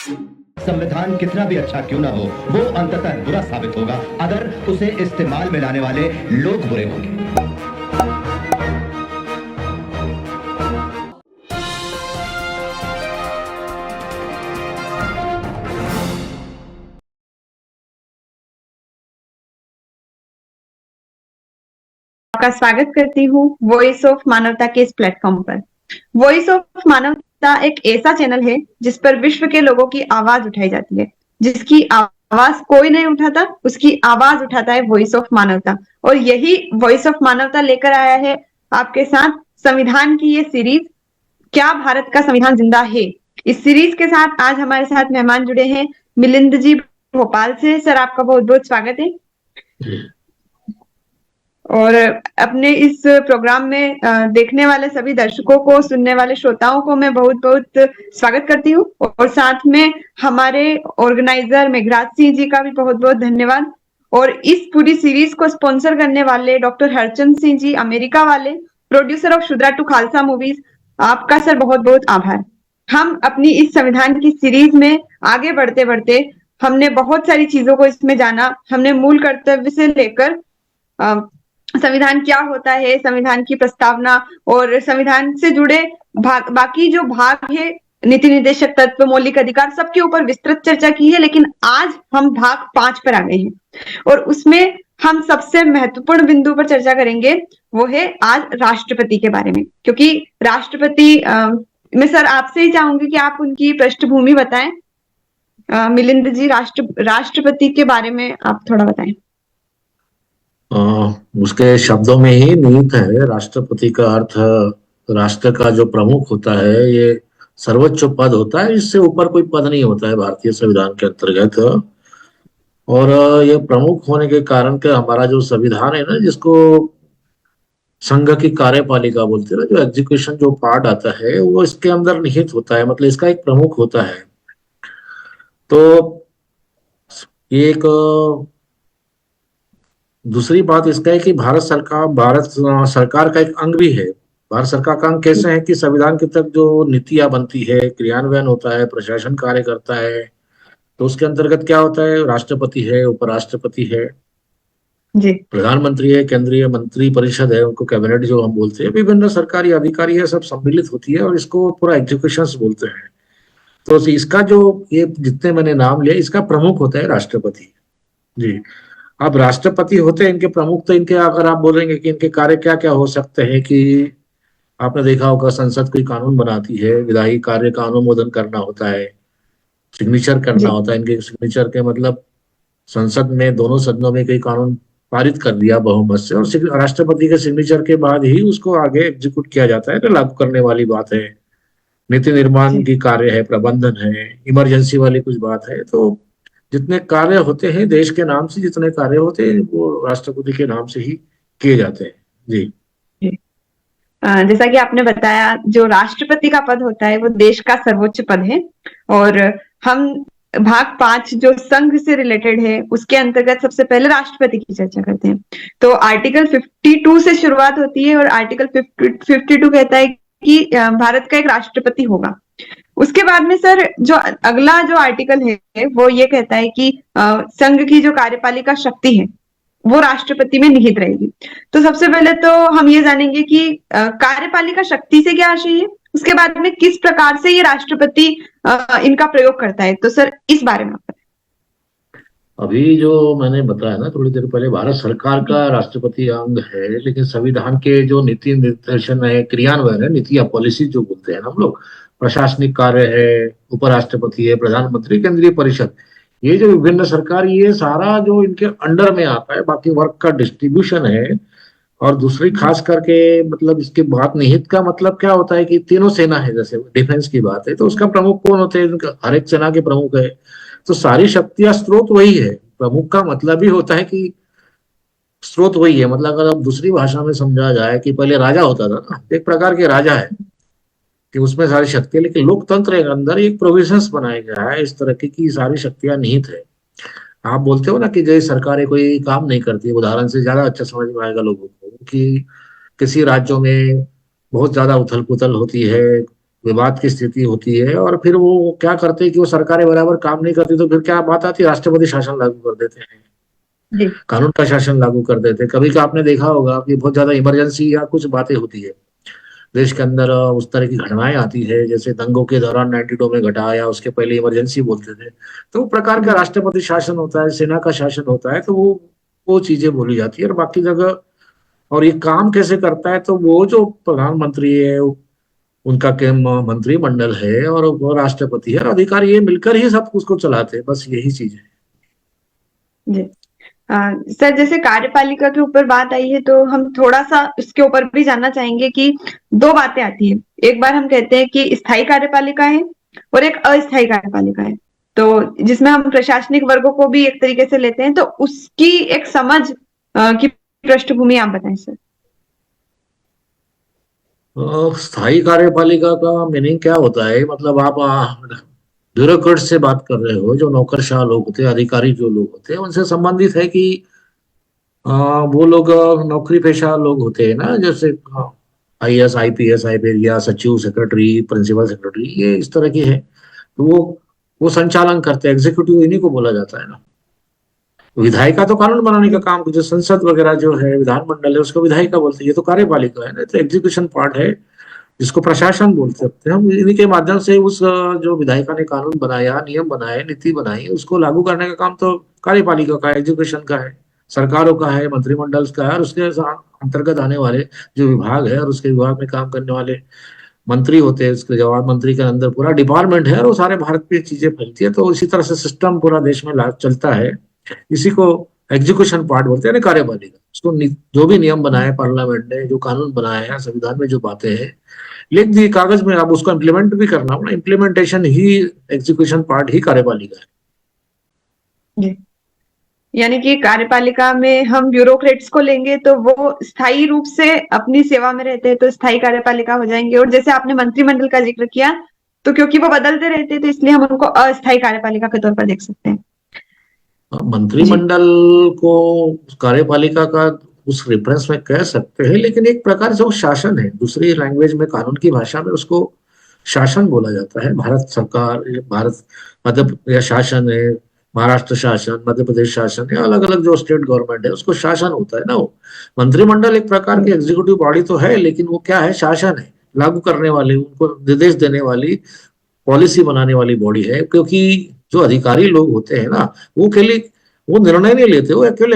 संविधान कितना भी अच्छा क्यों ना हो, वो अंततः बुरा साबित होगा अगर उसे इस्तेमाल में लाने वाले लोग बुरे होंगे। आपका स्वागत करती हूँ वॉइस ऑफ मानवता के इस प्लेटफॉर्म पर। वॉइस ऑफ मानवता एक ऐसा चैनल है जिस पर विश्व के लोगों की आवाज उठाई जाती है। जिसकी आवाज कोई नहीं उठाता, उसकी आवाज उठाता है वॉइस ऑफ मानवता। और यही वॉइस ऑफ मानवता लेकर आया है आपके साथ संविधान की ये सीरीज, क्या भारत का संविधान जिंदा है। इस सीरीज के साथ आज हमारे साथ मेहमान जुड़े हैं मिलिंद जी भोपाल से। सर, आपका बहुत बहुत स्वागत है। और अपने इस प्रोग्राम में देखने वाले सभी दर्शकों को, सुनने वाले श्रोताओं को मैं बहुत बहुत स्वागत करती हूँ। और साथ में हमारे ऑर्गेनाइजर मेघराज सिंह जी का भी बहुत बहुत धन्यवाद। और इस पूरी सीरीज को स्पॉन्सर करने वाले डॉक्टर हरचंद सिंह जी अमेरिका वाले, producer of Shudra to Khalsa movies, आपका सर बहुत बहुत आभार। हम अपनी इस संविधान की सीरीज में आगे बढ़ते बढ़ते हमने बहुत सारी चीजों को इसमें जाना। हमने मूल कर्तव्य से लेकर संविधान क्या होता है, संविधान की प्रस्तावना और संविधान से जुड़े बाकी जो भाग है, नीति निर्देशक तत्व, मौलिक अधिकार, सबके ऊपर विस्तृत चर्चा की है। लेकिन आज हम भाग 5 पर आ गए हैं और उसमें हम सबसे महत्वपूर्ण बिंदु पर चर्चा करेंगे, वो है आज राष्ट्रपति के बारे में। क्योंकि राष्ट्रपति मैं सर आपसे ही चाहूंगी कि आप उनकी पृष्ठभूमि बताएं। मिलिंद जी, राष्ट्रपति के बारे में आप थोड़ा बताएं। उसके शब्दों में ही निहित है। राष्ट्रपति का अर्थ राष्ट्र का जो प्रमुख होता है, ये सर्वोच्च पद होता है। इससे ऊपर कोई पद नहीं होता है भारतीय संविधान के अंतर्गत। और ये प्रमुख होने के कारण के हमारा जो संविधान है ना, जिसको संघ की कार्यपालिका बोलते हैं, जो एग्जीक्यूशन जो पार्ट आता है वो इसके अंदर निहित होता है। मतलब इसका एक प्रमुख होता है। तो ये एक दूसरी बात इसका है कि भारत सरकार का एक अंग भी है। भारत सरकार का अंग कैसे है कि संविधान के तक जो नीतियां बनती है, क्रियान्वयन होता है, प्रशासन कार्य करता है, तो उसके अंतर्गत क्या होता है, राष्ट्रपति है, उपराष्ट्रपति है जी, प्रधानमंत्री है, केंद्रीय मंत्री परिषद है, उनको कैबिनेट जो हम बोलते हैं, विभिन्न सरकारी अधिकारी है, सब सम्मिलित होती है और इसको पूरा एग्जीक्यूशन बोलते हैं। तो इसका जो ये जितने मैंने नाम लिया, इसका प्रमुख होता है राष्ट्रपति जी। अब राष्ट्रपति होते हैं इनके प्रमुख, तो इनके अगर आप बोलेंगे कि इनके कार्य क्या क्या हो सकते हैं, कि आपने देखा होगा संसद कोई कानून बनाती है, विधायी कार्य का अनुमोदन करना होता है, सिग्नेचर करना होता है। इनके सिग्नेचर के मतलब संसद में दोनों सदनों में कोई कानून पारित कर दिया बहुमत से, और राष्ट्रपति के सिग्नेचर के बाद ही उसको आगे एग्जीक्यूट किया जाता है, तो लागू करने वाली बात है। नीति निर्माण की कार्य है, प्रबंधन है, इमरजेंसी वाली कुछ बात है। तो जितने कार्य होते हैं देश के नाम से, जितने कार्य होते हैं वो राष्ट्रपति के नाम से ही किए जाते हैं जी। जैसा कि आपने बताया, जो राष्ट्रपति का पद होता है वो देश का सर्वोच्च पद है। और हम भाग 5 जो संघ से रिलेटेड है, उसके अंतर्गत सबसे पहले राष्ट्रपति की चर्चा करते हैं। तो आर्टिकल 52 से शुरुआत होती है और आर्टिकल 52 कहता है कि भारत का एक राष्ट्रपति होगा। उसके बाद में सर जो अगला जो आर्टिकल है वो ये कहता है कि संघ की जो कार्यपालिका शक्ति है वो राष्ट्रपति में निहित रहेगी। तो सबसे पहले तो हम ये जानेंगे कि कार्यपालिका शक्ति से क्या आशय है, उसके बाद में किस प्रकार से ये राष्ट्रपति इनका प्रयोग करता है। तो सर इस बारे में आप बताएं। अभी जो मैंने बताया ना थोड़ी देर पहले, भारत सरकार का राष्ट्रपति अंग है, लेकिन संविधान के जो नीति निर्देशन है, क्रियान्वयन है, नीतियां पॉलिसी जो बोलते हैं हम लोग, प्रशासनिक कार्य है, उपराष्ट्रपति है, प्रधानमंत्री, केंद्रीय परिषद, ये जो विभिन्न सरकार, ये सारा जो इनके अंडर में आता है। बाकी वर्क का डिस्ट्रीब्यूशन है। और दूसरी खास करके मतलब इसके बात निहित का मतलब क्या होता है कि तीनों सेना है, जैसे डिफेंस की बात है तो उसका प्रमुख कौन होते हैं, हर एक सेना के प्रमुख है। तो सारी शक्तियां स्रोत वही है। प्रमुख का मतलब ही होता है कि स्रोत वही है। मतलब अगर अब दूसरी भाषा में समझा जाए कि पहले राजा होता था ना, एक प्रकार के राजा है कि उसमें सारी शक्ति है, लेकिन लोकतंत्र के अंदर एक प्रोविजंस बनाया गया है इस तरह की सारी शक्तियां निहित है। आप बोलते हो ना कि जैसे सरकारें कोई काम नहीं करती, उदाहरण से ज्यादा अच्छा समझ में आएगा लोगों को कि किसी राज्यों में बहुत ज्यादा उथल पुथल होती है, विवाद की स्थिति होती है, और फिर वो क्या करते हैं कि वो सरकारें बराबर काम नहीं करती, तो फिर क्या बात आती है, राष्ट्रपति शासन लागू कर देते हैं, जी। कानून का शासन लागू कर देते हैं। कभी का आपने देखा होगा कि बहुत ज्यादा इमरजेंसी या कुछ बातें होती है देश के अंदर, उस तरह की घटनाएं आती है, जैसे दंगों के दौरान 92 में घटा, या उसके पहले इमरजेंसी बोलते थे, तो वो प्रकार का राष्ट्रपति शासन होता है, सेना का शासन होता है, तो वो चीजें बोली जाती है। और बाकी जगह, और ये काम कैसे करता है, तो वो जो प्रधानमंत्री है, उनका के मंत्रिमंडल है, और वो राष्ट्रपति है, और अधिकारी, ये मिलकर ही सब कुछ को चलाते हैं, बस यही चीज है। जी। सर, जैसे कार्यपालिका के ऊपर बात आई है तो हम थोड़ा सा इसके ऊपर भी जानना चाहेंगे कि दो बातें आती हैं। एक बार हम कहते हैं कि स्थायी कार्यपालिका है और एक अस्थायी कार्यपालिका है, तो जिसमें हम प्रशासनिक वर्गों को भी एक तरीके से लेते हैं, तो उसकी एक समझ की पृष्ठभूमि आप बताएं सर। स्थायी कार्यपालिका का मीनिंग क्या होता है, मतलब आप ब्यूरोक्रेट से बात कर रहे हो, जो नौकरशाह लोग होते हैं, अधिकारी जो लोग होते हैं, उनसे संबंधित है कि वो लोग नौकरी पेशा लोग होते हैं ना, जैसे IAS IPS IPS या सचिव, सेक्रेटरी, प्रिंसिपल सेक्रेटरी, ये इस तरह की है, तो वो संचालन करते हैं, एग्जीक्यूटिव इन्हीं को बोला जाता है ना। विधायिका तो कानून बनाने का काम, जो संसद वगैरह जो है, विधानमंडल है, उसको विधायिका बोलते हैं, ये तो कार्यपालिका है ना, तो एग्जीक्यूशन पार्ट है, जिसको प्रशासन बोल सकते हैं हम। इन्हीं के माध्यम से उस जो विधायिका ने कानून बनाया, नियम बनाए, नीति बनाई, उसको लागू करने का काम तो कार्यपालिका का, एजुकेशन का है, सरकारों का है, मंत्रिमंडल का है, और उसके अंतर्गत आने वाले जो विभाग है, और उसके विभाग में काम करने वाले मंत्री होते हैं, उसके जवाब मंत्री के अंदर पूरा डिपार्टमेंट है, और वो सारे भारत में चीजें फैलती है, तो इसी तरह से सिस्टम पूरा देश में चलता है। इसी को एग्जीक्यूशन पार्ट बोलते हैं ना, कार्यपालिका। उसको जो भी नियम बनाए पार्लियामेंट ने, जो कानून बनाए हैं, संविधान में जो बातें हैं लिख दी कागज में, अब उसको इम्प्लीमेंट भी करना हो ना, इम्प्लीमेंटेशन ही, एग्जीक्यूशन पार्ट ही कार्यपालिका है। जी। यानी कि कार्यपालिका में हम ब्यूरोक्रेट्स को लेंगे तो वो स्थायी रूप से अपनी सेवा में रहते हैं, तो स्थायी कार्यपालिका हो जाएंगे। और जैसे आपने मंत्रिमंडल का जिक्र किया, तो क्योंकि वो बदलते रहते हैं, तो इसलिए हम उनको अस्थायी कार्यपालिका के तौर पर देख सकते हैं। मंत्रिमंडल को कार्यपालिका का उस रेफरेंस में कह सकते हैं, लेकिन एक प्रकार से वो शासन है, दूसरी लैंग्वेज में, कानून की भाषा में उसको शासन बोला जाता है। भारत सरकार, भारत मध्य या शासन है, महाराष्ट्र शासन, मध्य प्रदेश शासन है, अलग अलग जो स्टेट गवर्नमेंट है, उसको शासन होता है ना। वो मंत्रिमंडल एक प्रकार की एग्जीक्यूटिव बॉडी तो है, लेकिन वो क्या है, शासन है, लागू करने वाली, उनको निर्देश देने वाली, पॉलिसी बनाने वाली बॉडी है। क्योंकि जो अधिकारी लोग होते हैं ना, वो केवल वो निर्णय नहीं लेते, वो केवल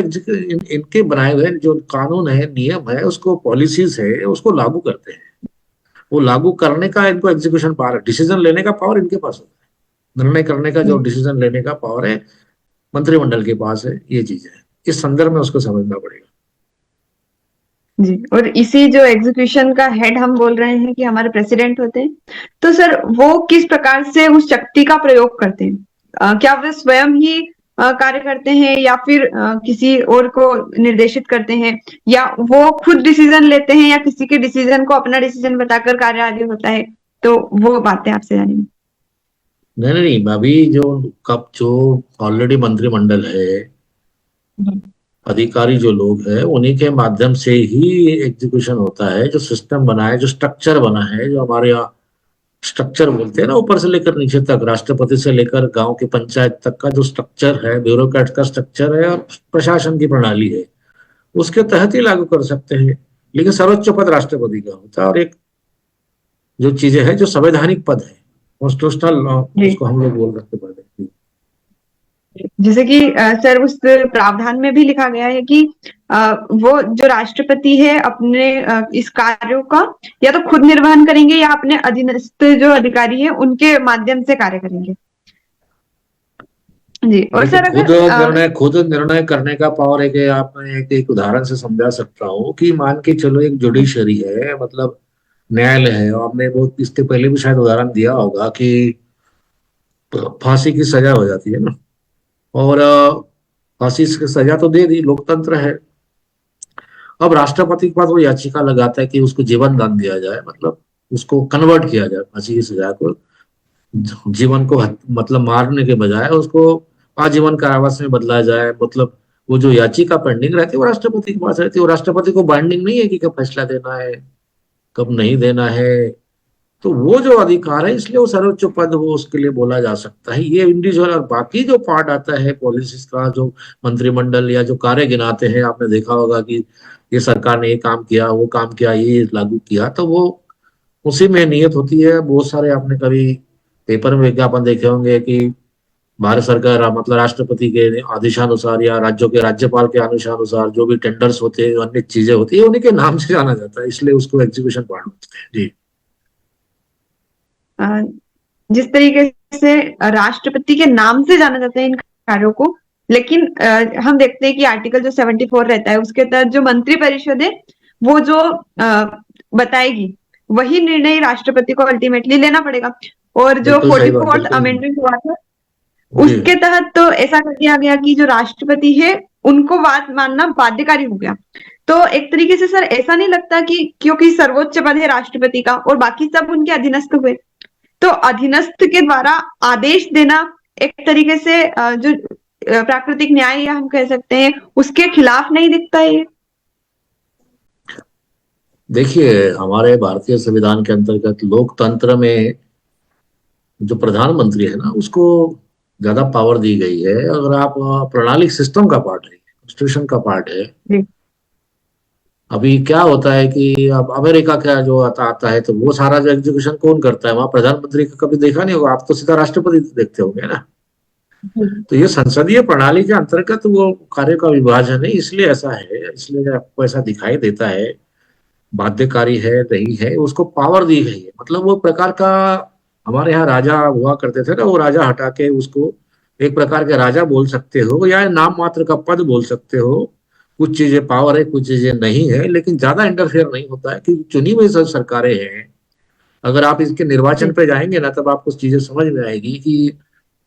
इनके बनाए हुए जो कानून है, नियम है, उसको, पॉलिसीज है, उसको लागू करते हैं। वो लागू करने का इनको एग्जीक्यूशन पावर, डिसीजन लेने का पावर इनके पास होता है, निर्णय करने का जो डिसीजन लेने का पावर है मंत्रिमंडल के पास है। ये चीज है, इस संदर्भ में उसको समझना पड़ेगा। जी। और इसी जो एग्जीक्यूशन का हेड हम बोल रहे हैं कि हमारे प्रेसिडेंट होते हैं, तो सर वो किस प्रकार से उस शक्ति का प्रयोग करते हैं? क्या वे स्वयं ही कार्य करते हैं, या फिर किसी और को निर्देशित करते हैं, या वो खुद डिसीजन लेते हैं, या किसी के डिसीजन को अपना डिसीजन बताकर कार्य आगे होता है? तो वो बातें आपसे जानेंगे। नहीं, अभी जो ऑलरेडी मंत्रिमंडल है, अधिकारी जो लोग हैं, उन्हीं के माध्यम से ही एग्जीक्यूशन होता है। जो सिस्टम बना है, जो स्ट्रक्चर बना है, जो हमारे यहाँ स्ट्रक्चर बोलते हैं ना, ऊपर से लेकर नीचे तक, राष्ट्रपति से लेकर गांव की पंचायत तक का जो स्ट्रक्चर है, ब्यूरोक्रेट का स्ट्रक्चर है, और प्रशासन की प्रणाली है, उसके तहत ही लागू कर सकते हैं। लेकिन सर्वोच्च पद राष्ट्रपति का होता है, और एक जो चीजें हैं, जो संवैधानिक पद है, कॉन्स्टिट्यूशनल, उसको हम लोग बोल सकते हैं। जैसे कि सर उस प्रावधान में भी लिखा गया है कि वो जो राष्ट्रपति है अपने इस कार्यों का या तो खुद निर्वहन करेंगे, या अपने अधीनस्थ जो अधिकारी है उनके माध्यम से कार्य करेंगे। जी। और सर अगर खुद निर्णय करने का पावर है कि आप, मैं एक उदाहरण से समझा सकता हूँ कि मान के चलो एक जुडिशरी है, मतलब न्यायालय है, और आपने बहुत इसके पहले भी शायद उदाहरण दिया होगा कि फांसी की सजा हो जाती है ना, और फांसी की सजा तो दे दी, लोकतंत्र है। अब राष्ट्रपति के पास वो याचिका लगाता है कि उसको जीवन दान दिया जाए, मतलब उसको कन्वर्ट किया जाए, फांसी की सजा को जीवन को, मतलब मारने के बजाय उसको आजीवन कारावास में बदला जाए। मतलब वो जो याचिका पेंडिंग रहती है वो राष्ट्रपति के पास रहती है, वो राष्ट्रपति को बाइंडिंग नहीं है कि कब फैसला देना है, कब नहीं देना है। तो वो जो अधिकार है, इसलिए वो सर्वोच्च पद वो उसके लिए बोला जा सकता है, ये इंडिविजुअल। और बाकी जो पार्ट आता है पॉलिसीज का, जो मंत्रिमंडल या जो कार्य गिनाते हैं, आपने देखा होगा कि ये सरकार ने ये काम किया, वो काम किया, ये लागू किया, तो वो उसी में नियत होती है। बहुत सारे आपने कभी पेपर में विज्ञापन देखे होंगे कि भारत सरकार मतलब राष्ट्रपति के आदेशानुसार या राज्यों के राज्यपाल के आदेशानुसार जो भी टेंडर्स होते हैं, अन्य चीजें होती है, उन्हीं के नाम से जाना जाता है, इसलिए उसको एग्जीक्यूशन पार्ट होते हैं। जी अ, जिस तरीके से राष्ट्रपति के नाम से जाना जाता है इन कार्यों को, लेकिन हम देखते हैं कि आर्टिकल जो 74 रहता है उसके तहत जो मंत्री परिषद है वो जो बताएगी वही निर्णय राष्ट्रपति को अल्टीमेटली लेना पड़ेगा। और जो बिल्कुल सही बात, 44th बिल्कुल अमेंडमेंट हुआ था जी उसके तहत तो ऐसा कर दिया गया कि जो राष्ट्रपति है उनको बात मानना बाध्यकारी हो गया। तो एक तरीके से सर ऐसा नहीं लगता कि क्योंकि सर्वोच्च पद है राष्ट्रपति का और बाकी सब उनके अधीनस्थ हुए, तो अधीनस्थ के द्वारा आदेश देना एक तरीके से जो प्राकृतिक न्याय या हम कह सकते हैं उसके खिलाफ नहीं दिखता है ये? देखिए, हमारे भारतीय संविधान के अंतर्गत लोकतंत्र में जो प्रधानमंत्री है ना, उसको ज्यादा पावर दी गई है। अगर आप प्रणाली सिस्टम का पार्ट है, कॉन्स्टिट्यूशन का पार्ट है। जी अभी क्या होता है कि अब अमेरिका का जो आता है, तो वो सारा जो एग्जीक्यूशन कौन करता है, वहां प्रधानमंत्री का कभी देखा नहीं होगा, आप तो सीधा राष्ट्रपति देखते होंगे ना। तो ये संसदीय प्रणाली के अंतर्गत वो कार्य का विभाजन है, इसलिए ऐसा है, इसलिए आपको ऐसा दिखाई देता है। बाध्यकारी है नहीं है, उसको पावर दी गई है। मतलब वो प्रकार का, हमारे यहाँ राजा हुआ करते थे ना, वो राजा हटा के उसको एक प्रकार के राजा बोल सकते हो या नाम मात्र का पद बोल सकते हो। कुछ चीजें पावर है, कुछ चीजें नहीं है, लेकिन ज्यादा इंटरफेयर नहीं होता है, क्योंकि चुनी हुई सब सरकारें हैं। अगर आप इसके निर्वाचन पे जाएंगे ना, तब आपको चीजें समझ में आएगी कि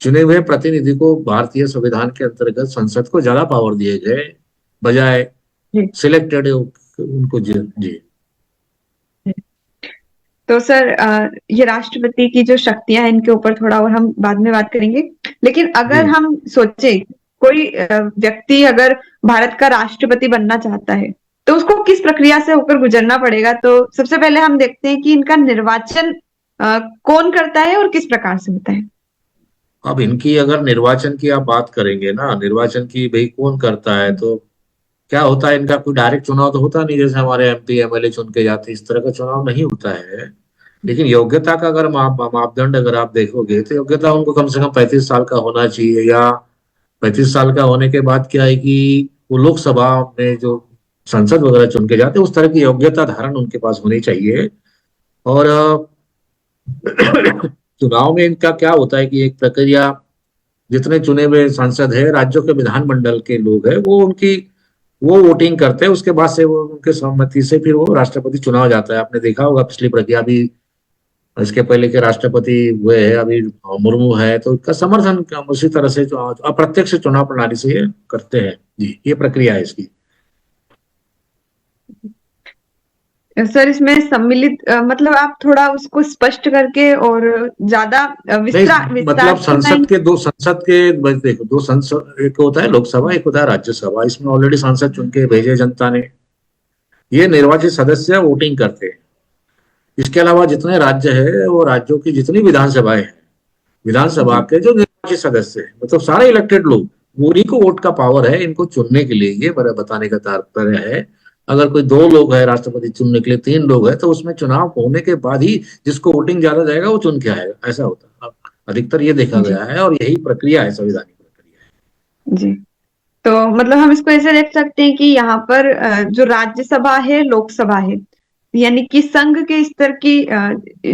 चुने हुए प्रतिनिधि को भारतीय संविधान के अंतर्गत संसद को ज्यादा पावर दिए गए, बजाय जी सिलेक्टेड उनको। जी जी तो सर ये राष्ट्रपति की जो शक्तियां हैं इनके ऊपर थोड़ा और हम बाद में बात करेंगे, लेकिन अगर जी हम सोचे कोई व्यक्ति अगर भारत का राष्ट्रपति बनना चाहता है तो उसको किस प्रक्रिया से होकर गुजरना पड़ेगा? तो सबसे पहले हम देखते हैं कि इनका निर्वाचन कौन करता है और किस प्रकार से होता है? अब इनकी अगर निर्वाचन की आप बात करेंगे ना, निर्वाचन की भाई कौन करता है, तो क्या होता है, इनका कोई डायरेक्ट चुनाव तो होता नहीं, जैसे हमारे एमपी एमएलए चुन के जाते, इस तरह का चुनाव नहीं होता है। लेकिन योग्यता का अगर मापदंड अगर आप देखोगे, तो योग्यता उनको कम से कम 35 साल का होना चाहिए, या 35 साल का होने के बाद क्या है कि वो लोकसभा में जो संसद वगैरह चुन के जाते, उस तरह की योग्यता धारण उनके पास होनी चाहिए। और चुनाव में इनका क्या होता है कि एक प्रक्रिया, जितने चुने हुए सांसद है, राज्यों के विधानमंडल के लोग हैं, वो वोटिंग करते हैं, उसके बाद से वो उनके सहमति से फिर वो राष्ट्रपति चुनाव जाता है। आपने देखा होगा पिछली प्रक्रिया भी, इसके पहले के राष्ट्रपति हुए हैं अभी मुर्मू है, तो इसका समर्थन उसी तरह से अप्रत्यक्ष चुनाव प्रणाली से ये करते हैं। जी, ये प्रक्रिया है इसकी। सर इसमें सम्मिलित मतलब आप थोड़ा उसको स्पष्ट करके और ज्यादा विस्तार नहीं, मतलब संसद के देखो, दो संसद, एक होता है लोकसभा, एक होता है राज्यसभा। इसमें ऑलरेडी सांसद चुन के भेजे जनता ने, ये निर्वाचित सदस्य वोटिंग करते हैं। इसके अलावा जितने राज्य है, वो राज्यों की जितनी विधानसभाएं हैं, विधानसभा के जो निर्वाचित सदस्य हैं, मतलब सारे इलेक्टेड लोग, उन्हीं को वोट का पावर है इनको चुनने के लिए। ये मेरा बताने का तात्पर्य है। अगर कोई 2 लोग है राष्ट्रपति चुनने के लिए, 3 लोग है, तो उसमें चुनाव होने के बाद ही जिसको वोटिंग ज्यादा जाएगा वो चुन के आएगा, ऐसा होता है। अब अधिकतर ये देखा गया है, और यही प्रक्रिया है, संवैधानिक प्रक्रिया है। जी तो मतलब हम इसको ऐसे देख सकते हैं कि यहाँ पर जो राज्यसभा है लोकसभा है, यानी कि संघ के स्तर की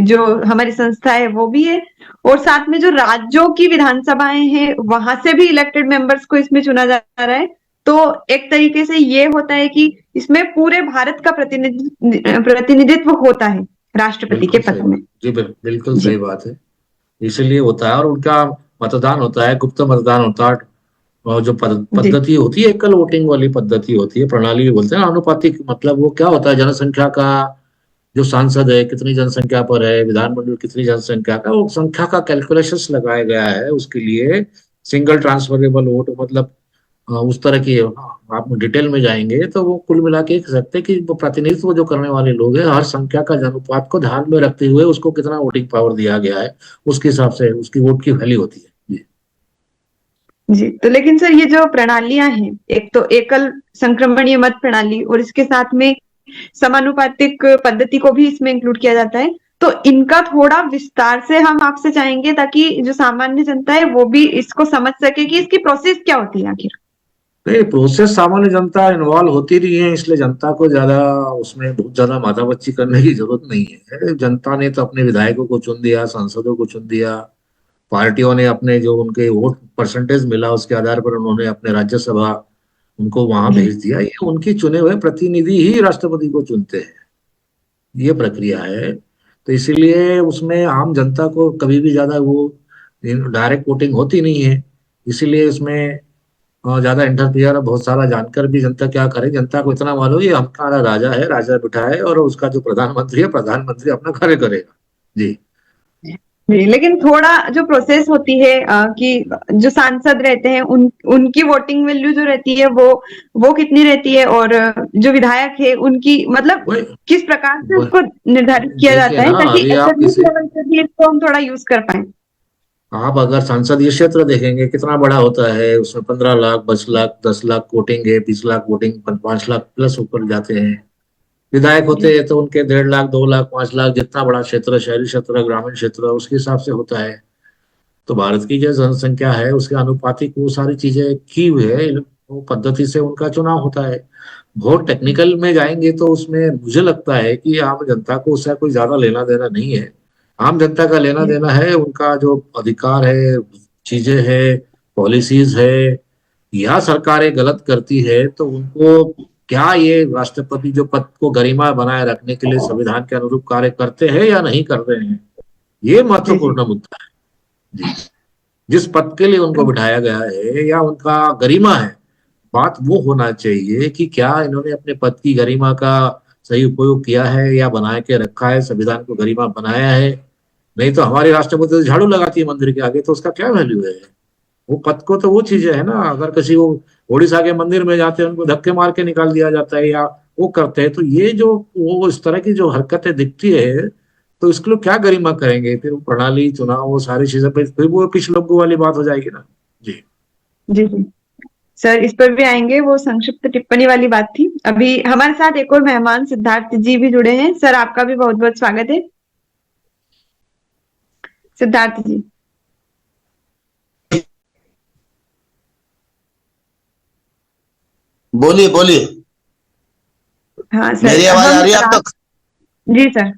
जो हमारी संस्था है वो भी है, और साथ में जो राज्यों की विधानसभाएं हैं वहां से भी इलेक्टेड मेंबर्स को इसमें चुना जा रहा है। तो एक तरीके से ये होता है कि इसमें पूरे भारत का प्रतिनिधित्व होता है राष्ट्रपति के बिल्कुल पद सही में। बात जी, बिल्कुल जी सही बात है। इसलिए होता है, और उनका मतदान होता है, गुप्त मतदान होता है। और जो जी पद्धति होती है, एकल वोटिंग वाली पद्धति होती है, प्रणाली बोलते हैं अनुपातिक। मतलब वो क्या होता है, जनसंख्या का, जो सांसद है कितनी जनसंख्या पर है, विधानमंडल कितनी जनसंख्या का, वो संख्या का कैलकुलेशंस लगाया गया है उसके लिए। सिंगल ट्रांसफरेबल वोट, मतलब उस तरह की आप डिटेल में जाएंगे तो वो कुल मिला के कह सकते हैं कि वो प्रतिनिधित्व जो करने वाले लोग हैं, हर संख्या का जनानुपात को ध्यान में रखते हुए उसको कितना वोटिंग पावर दिया गया है, उसके हिसाब से उसकी वोट की वैल्यू होती है जी। जी, तो लेकिन सर ये जो प्रणालियां हैं, एक तो एकल संक्रमणीय मत प्रणाली और इसके साथ में समानुपातिक पद्धति को भी इसमें इंक्लूड किया जाता है, तो इनका थोड़ा विस्तार से हम आपसे चाहेंगे ताकि जो सामान्य जनता है वो भी इसको समझ सके कि इसकी प्रोसेस क्या होती है आखिर। नहीं, प्रोसेस सामान्य जनता इन्वॉल्व होती रही है, इसलिए जनता को ज्यादा उसमें बहुत ज्यादा माथापच्ची करने की जरूरत नहीं है। जनता ने तो अपने विधायकों को चुन दिया, सांसदों को चुन दिया, पार्टियों ने अपने जो उनके वोट परसेंटेज मिला उसके आधार पर उन्होंने अपने राज्यसभा उनको वहां जी भेज दिया। ये उनके चुने हुए प्रतिनिधि ही राष्ट्रपति को चुनते हैं, ये प्रक्रिया है। तो इसीलिए उसमें आम जनता को कभी भी ज्यादा वो डायरेक्ट वोटिंग होती नहीं है। इसीलिए इसमें ज्यादा इंटरफियर बहुत सारा जानकर भी जनता क्या करे, जनता को इतना मालूम ये हमारा राजा है, राजा बिठा है और उसका जो प्रधानमंत्री है, प्रधानमंत्री अपना कार्य करेगा जी। जी, लेकिन थोड़ा जो प्रोसेस होती है कि जो सांसद रहते हैं उनकी वोटिंग वैल्यू जो रहती है वो कितनी रहती है, और जो विधायक है उनकी मतलब वही किस प्रकार से वही- उसको निर्धारित किया देखिए जाता है ना, ताकि अभी आप एकेडमिक किसी लेवल पे भी इसको हम थोड़ा यूज कर पाए। आप अगर संसदीय क्षेत्र देखेंगे कितना बड़ा होता है, उसमें 15 लाख, 20 लाख, 10 लाख वोटिंग है, 20 लाख वोटिंग, 5 लाख प्लस ऊपर जाते हैं। विधायक होते जी हैं तो उनके 1.5 लाख, 2 लाख, 5 लाख, जितना बड़ा क्षेत्र, शहरी क्षेत्र, ग्रामीण क्षेत्र, उसके हिसाब से होता है। तो भारत की जो जनसंख्या है उसके अनुपातिक वो सारी चीजें की हुई है, वो पद्धति से उनका चुनाव होता है। बहुत टेक्निकल में जाएंगे तो उसमें मुझे लगता है कि आम जनता को उससे कोई ज्यादा लेना देना नहीं है। आम जनता का लेना जी देना है उनका जो अधिकार है, चीजें है, पॉलिसीज है, या सरकारें गलत करती है तो उनको क्या ये राष्ट्रपति जो पद को गरिमा बनाए रखने के लिए संविधान के अनुरूप कार्य करते हैं या नहीं कर रहे हैं, ये जी जी महत्वपूर्ण मुद्दा है जी। जिस पद के लिए उनको बिठाया गया है या उनका गरिमा है, बात वो होना चाहिए कि क्या इन्होंने अपने पद की गरिमा का सही उपयोग किया है या बना के रखा है, संविधान को गरिमा बनाया है। नहीं तो हमारी राष्ट्रपति तो झाड़ू लगाती है मंदिर के आगे, तो उसका क्या वैल्यू है। वो पद को तो वो चीजें है ना, अगर किसी वो उड़ीसा के मंदिर में जाते हैं उनको धक्के मार के निकाल दिया जाता है या वो करते हैं, तो ये जो वो इस तरह की जो हरकतें दिखती है तो इसके लिए क्या गरिमा करेंगे फिर, वो प्रणाली, चुनाव, वो सारी चीजें फिर वो पिछले लोगों वाली बात हो जाएगी ना जी। जी जी सर, इस पर भी आएंगे, वो संक्षिप्त टिप्पणी वाली बात थी। अभी हमारे साथ एक और मेहमान सिद्धार्थ जी भी जुड़े हैं। सर आपका भी बहुत बहुत स्वागत है। सिद्धार्थ जी। बोलिए बोलिए। हाँ सर, मेरी आवाज आ हम रही है आप तक? जी सर।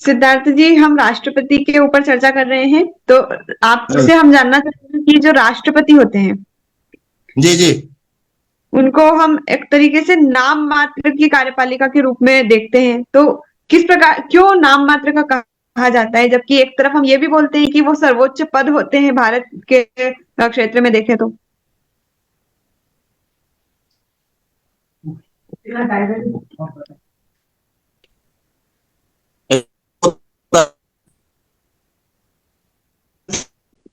सिद्धार्थ जी, हम राष्ट्रपति के ऊपर चर्चा कर रहे हैं, तो आपसे हम जानना चाहते हैं कि जो राष्ट्रपति होते हैं जी जी। उनको हम एक तरीके से नाम मात्र की कार्यपालिका के रूप में देखते हैं, तो किस प्रकार, क्यों नाम मात्र का कहा जाता है, जबकि एक तरफ हम ये भी बोलते हैं कि वो सर्वोच्च पद होते हैं भारत के क्षेत्र में देखें तो।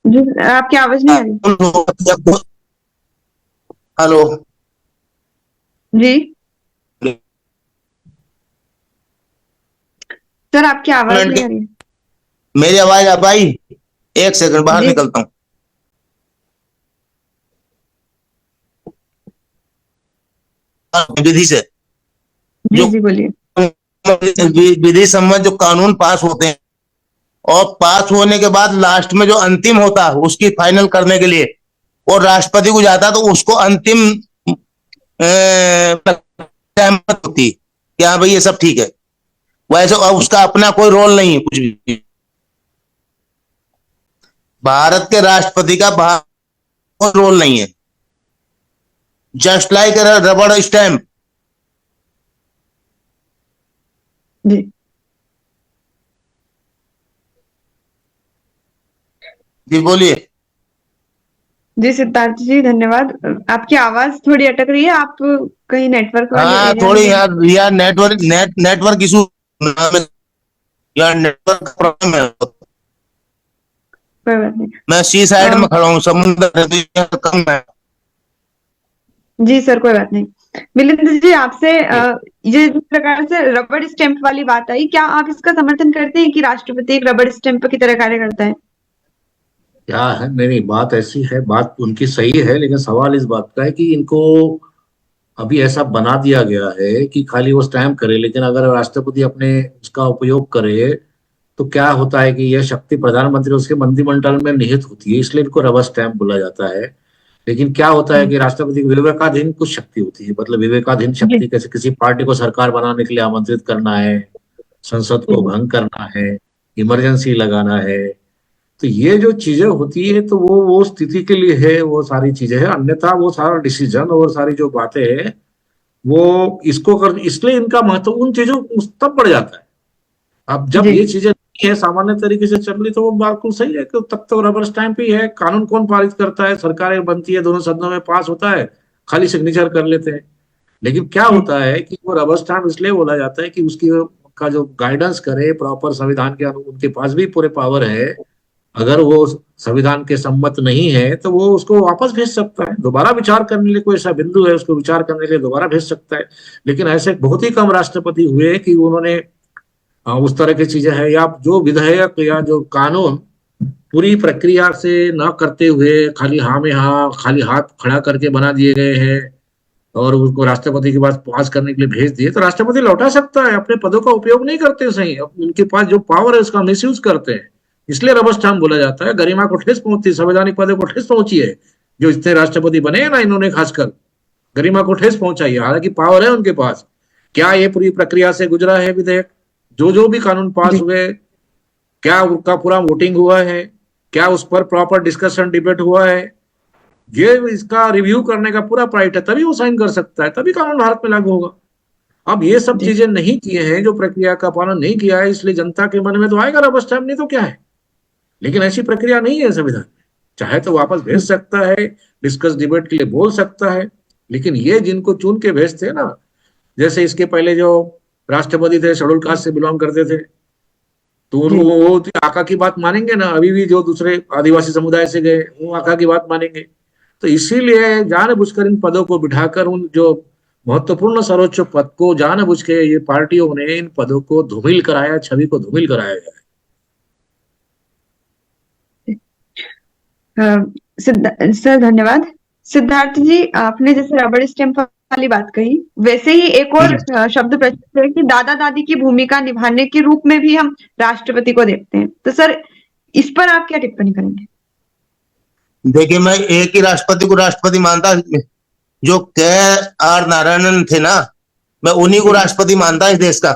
जी आपकी आवाज नहीं आ रही। हेलो जी सर, आपकी आवाज नहीं आ रही है। मेरी आवाज आ पाई? एक सेकंड बाहर जी निकलता हूँ। विधि से जी जो जी बोलिए। विधि सम्मत जो कानून पास होते हैं और पास होने के बाद लास्ट में जो अंतिम होता है उसकी फाइनल करने के लिए और राष्ट्रपति को जाता है, तो उसको अंतिम सहमत होती है कि हाँ भाई ये सब ठीक है। वैसे उसका अपना कोई रोल नहीं है कुछ भी। भारत के राष्ट्रपति का कोई रोल नहीं है, जस्ट लाइक रबड़ स्टैम्प। जी जी बोलिए। जी सिद्धार्थ जी धन्यवाद। आपकी आवाज थोड़ी अटक रही है, आप कहीं नेटवर्क वाले हाँ एरिया में थोड़ी जाइए। यार नेटवर्क इशू यार, नेटवर्क प्रॉब्लम है। कोई बात नहीं। मैं सी साइड में खड़ा हूँ, समुद्र है तो यहाँ कम है। जी सर, कोई बात नहीं। मिलिंद जी, आपसे ये जिस प्रकार से रबड़ स्टैंप वाली बात आई, क्या आप इसका समर्थन करते हैं कि राष्ट्रपति एक रबड़ स्टैंप की तरह कार्य करता है? क्या है, मेरी बात ऐसी है, बात उनकी सही है, लेकिन सवाल इस बात का है कि इनको अभी ऐसा बना दिया गया है कि खाली वो स्टैम्प करे, लेकिन अगर राष्ट्रपति अपने उसका उपयोग करे तो क्या होता है कि यह शक्ति प्रधानमंत्री उसके मंत्रिमंडल में निहित होती है, इसलिए इनको रबर स्टैम्प बोला जाता है। लेकिन क्या होता है कि राष्ट्रपति की विवेकाधीन कुछ शक्ति होती है, मतलब विवेकाधीन जी शक्ति कैसे किसी पार्टी को सरकार बनाने के लिए आमंत्रित करना है, संसद को भंग करना है, इमरजेंसी लगाना है। तो ये जो चीजें होती है तो वो स्थिति के लिए है, वो सारी चीजें हैं, अन्यथा वो सारा डिसीजन और सारी जो बातें हैं वो इसको कर, इसलिए इनका महत्व उन चीजों तब बढ़ जाता है। अब जब जी ये चीजें नहीं है, सामान्य तरीके से चल रही, तो वो बिल्कुल सही है कि तब तो रबर स्टैंप ही है। कानून कौन पारित करता है? सरकारें बनती है, दोनों सदनों में पास होता है, खाली सिग्नेचर कर लेते हैं। लेकिन क्या होता है कि वो रबर स्टैंप इसलिए बोला जाता है कि उसकी का जो गाइडेंस करे प्रॉपर संविधान के उनके पास भी पूरे पावर है। अगर वो संविधान के सम्मत नहीं है तो वो उसको वापस भेज सकता है, दोबारा विचार करने के लिए कोई ऐसा बिंदु है उसको विचार करने के लिए दोबारा भेज सकता है। लेकिन ऐसे बहुत ही कम राष्ट्रपति हुए कि उन्होंने उस तरह की चीजें है, या जो विधेयक या जो कानून पूरी प्रक्रिया से न करते हुए खाली हाँ में हाँ, खाली हाथ खड़ा करके बना दिए गए हैं और उसको राष्ट्रपति के पास पास करने के लिए भेज दिए, तो राष्ट्रपति लौटा सकता है। अपने पदों का उपयोग नहीं करते सही, उनके पास जो पावर है उसका मिसयूज करते हैं, इसलिए रबर स्टैम्प बोला जाता है। गरिमा को ठेस पहुंचती है, संवैधानिक पदों को ठेस पहुंची है, जो इतने राष्ट्रपति बने हैं ना इन्होंने, खासकर गरिमा को ठेस पहुंचाई है, हालांकि पावर है उनके पास। क्या ये पूरी प्रक्रिया से गुजरा है विधेयक? जो भी कानून पास हुए, क्या उनका पूरा वोटिंग हुआ है? क्या उस पर प्रॉपर डिस्कशन डिबेट हुआ है? ये इसका रिव्यू करने का पूरा राइट है, तभी वो साइन कर सकता है, तभी कानून भारत में लागू होगा। अब ये सब जी चीजें नहीं किए हैं, जो प्रक्रिया का पालन नहीं किया है, इसलिए जनता के मन में तो आएगा रबर स्टैंप, नहीं तो क्या है। लेकिन ऐसी प्रक्रिया नहीं है संविधान में, चाहे तो वापस भेज सकता है, डिस्कस डिबेट के लिए बोल सकता है। लेकिन ये जिनको चुन के भेजते हैं ना, जैसे इसके पहले जो राष्ट्रपति थे शेड्यूल कास्ट से बिलोंग करते थे, तो उनको वो आका की बात मानेंगे ना? अभी भी जो दूसरे आदिवासी समुदाय से गए वो आका की बात मानेंगे। तो इसीलिए जानबूझकर इन पदों को बिठाकर उन जो महत्वपूर्ण सर्वोच्च पद को जानबूझ के ये पार्टियों ने इन पदों को धूमिल कराया, छवि को धूमिल कराया गया है। सर धन्यवाद। सिद्धार्थ जी, आपने जैसे रबड़ स्टैंप वाली बात कही, वैसे ही एक और शब्द प्रचलित है कि दादा दादी की भूमिका निभाने के रूप में भी हम राष्ट्रपति को देखते हैं। तो सर, इस पर आप क्या टिप्पणी करेंगे? देखिए, मैं एक ही राष्ट्रपति को राष्ट्रपति मानता, जो के.आर. नारायणन थे ना, मैं उन्हीं को राष्ट्रपति मानता इस देश का।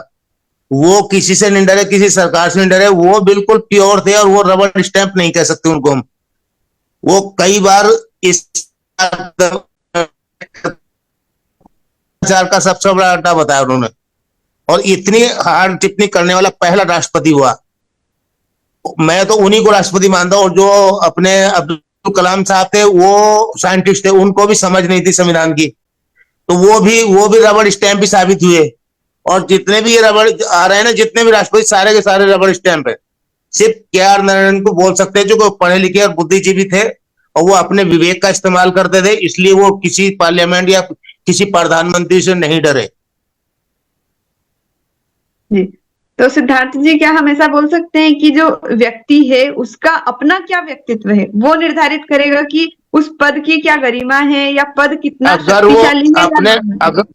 वो किसी से नहीं डरे, किसी सरकार से नहीं डरे, वो बिल्कुल प्योर थे और वो रबर स्टैंप नहीं कह सकते उनको हम। वो कई बार इस का सबसे बड़ा अड्डा बताया उन्होंने, और इतनी हार्ड टिप्पणी करने वाला पहला राष्ट्रपति हुआ। मैं तो उन्हीं को राष्ट्रपति मानता हूँ। और जो अपने अब्दुल कलाम साहब थे, वो साइंटिस्ट थे, उनको भी समझ नहीं थी संविधान की, तो वो भी रबड़ स्टैंप ही साबित हुए। और जितने भी ये रबड़ आ रहे हैं ना, जितने भी राष्ट्रपति, सारे के सारे रबड़ स्टैंप है। सिर्फ के.आर. नारायणन को बोल सकते हैं, जो पढ़े लिखे और बुद्धिजीवी थे और वो अपने विवेक का इस्तेमाल करते थे, इसलिए वो किसी पार्लियामेंट या किसी प्रधानमंत्री से नहीं डरे। जी, तो सिद्धार्थ जी, क्या हम ऐसा बोल सकते हैं कि जो व्यक्ति है उसका अपना क्या व्यक्तित्व है, वो निर्धारित करेगा कि उस पद की क्या गरिमा है या पद कितना शक्तिशाली है? अगर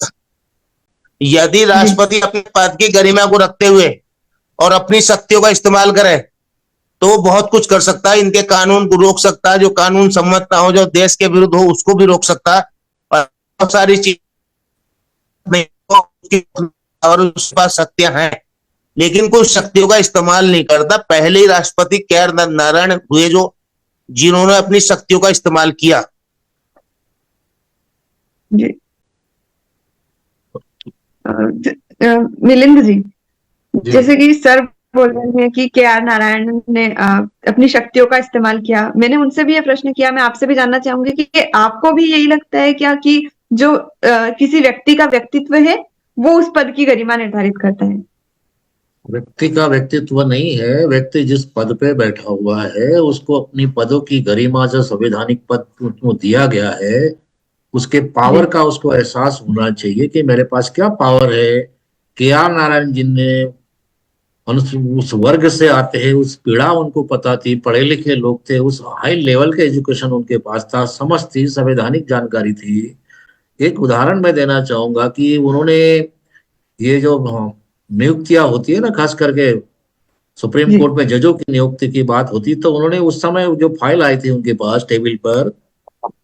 यदि राष्ट्रपति अपने पद की गरिमा को रखते हुए और अपनी शक्तियों का इस्तेमाल करे तो वो बहुत कुछ कर सकता है। इनके कानून को रोक सकता है, जो कानून सम्मत ना हो, जो देश के विरुद्ध हो, उसको भी रोक सकता है। और बहुत सारी चीजें और उसके पास शक्तियां हैं, लेकिन कोई शक्तियों का इस्तेमाल नहीं करता। पहले ही राष्ट्रपति के.आर. नारायण हुए जो जिन्होंने अपनी शक्तियों का इस्तेमाल किया। जी। मिलिंद जी, जैसे कि सर बोल रहे हैं कि के.आर. नारायण ने अपनी शक्तियों का इस्तेमाल किया, मैंने उनसे भी ये प्रश्न किया, मैं आपसे भी जानना चाहूंगी कि आपको भी यही लगता है क्या कि जो किसी व्यक्ति का व्यक्तित्व है वो उस पद की गरिमा निर्धारित करता है? व्यक्ति का व्यक्तित्व नहीं है, व्यक्ति जिस पद पे बैठा हुआ है उसको अपनी पदों की गरिमा, जो संवैधानिक पद उसको दिया गया है, उसके पावर का उसको एहसास होना चाहिए कि मेरे पास क्या पावर है। के.आर. नारायण जी ने उस वर्ग से आते हैं, उस पीड़ा उनको पता थी, पढ़े लिखे लोग थे, उस हाई लेवल के एजुकेशन उनके पास था, समझ थी, संवैधानिक जानकारी थी। एक उदाहरण मैं देना चाहूंगा कि उन्होंने ये जो नियुक्तियां होती है ना, खास करके सुप्रीम जी कोर्ट में जजों की नियुक्ति की बात होती, तो उन्होंने उस समय जो फाइल आई थी उनके पास टेबल पर,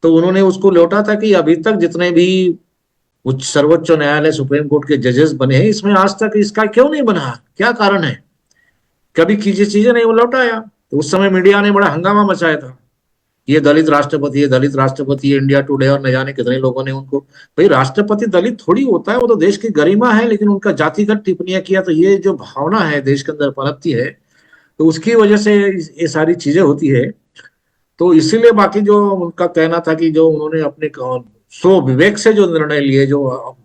तो उन्होंने उसको लौटा था कि अभी तक जितने भी उच्च सर्वोच्च न्यायालय सुप्रीम कोर्ट के जजेस बने हैं, इसमें आज तक इसका क्यों नहीं बना, क्या कारण है, कभी कीजिए चीजें नहीं, वो लौटाया। तो उस समय मीडिया ने बड़ा हंगामा मचाया था, ये दलित राष्ट्रपति है, दलित राष्ट्रपति है, इंडिया टुडे और न जाने कितने लोगों ने उनको। भाई राष्ट्रपति दलित थोड़ी होता है, वो तो देश की गरिमा है, लेकिन उनका जातिगत टिप्पणियां किया, तो ये जो भावना है देश के अंदर पनपती है, तो उसकी वजह से ये सारी चीजें होती है। तो इसीलिए बाकी जो उनका कहना था कि जो उन्होंने अपने सो विवेक से जो निर्णय लिए, जो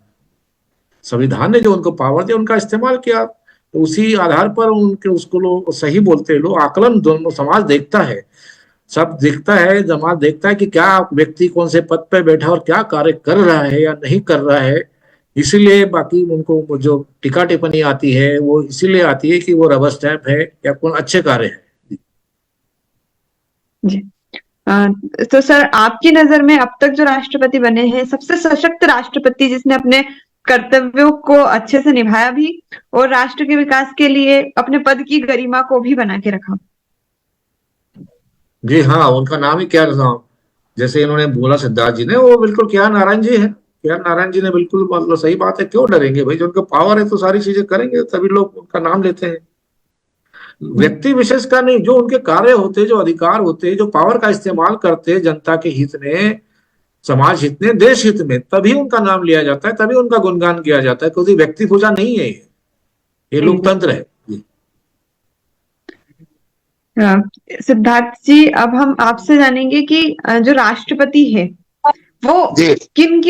संविधान ने जो उनको पावर दी, उनका इस्तेमाल किया, तो उसी आधार पर उनके उसको लोग सही बोलते हैं। लोग आकलन दोनों समाज देखता है, सब दिखता है, समाज देखता है कि क्या व्यक्ति कौन से पद पे बैठा और क्या कार्य कर रहा है या नहीं कर रहा है। इसीलिए बाकी उनको जो टीका टिप्पणी आती है वो इसीलिए आती है कि वो रबर स्टैंप है या कौन अच्छे कार्य है। जी तो सर, आपकी नजर में अब तक जो राष्ट्रपति बने हैं, सबसे सशक्त राष्ट्रपति जिसने अपने कर्तव्यों को अच्छे से निभाया भी और राष्ट्र के विकास के लिए अपने पद की गरिमा को भी बना के रखा? जी हाँ, उनका नाम ही क्या था, जैसे इन्होंने बोला सिद्धार्थ जी ने, वो बिल्कुल के.आर. नारायण जी है। के.आर. नारायण जी ने बिल्कुल, मतलब सही बात है, क्यों डरेंगे भाई, जो उनका पावर है तो सारी चीजें करेंगे, तभी लोग उनका नाम लेते हैं। व्यक्ति विशेष का नहीं, जो उनके कार्य होते हैं, जो अधिकार होते हैं, जो पावर का इस्तेमाल करते हैं जनता के हित में, समाज हित में, देश हित में, तभी उनका नाम लिया जाता है, तभी उनका गुणगान किया जाता है। क्योंकि व्यक्ति पूजा नहीं है, ये लोकतंत्र है। सिद्धार्थ जी, अब हम आपसे जानेंगे कि जो राष्ट्रपति है वो जी किन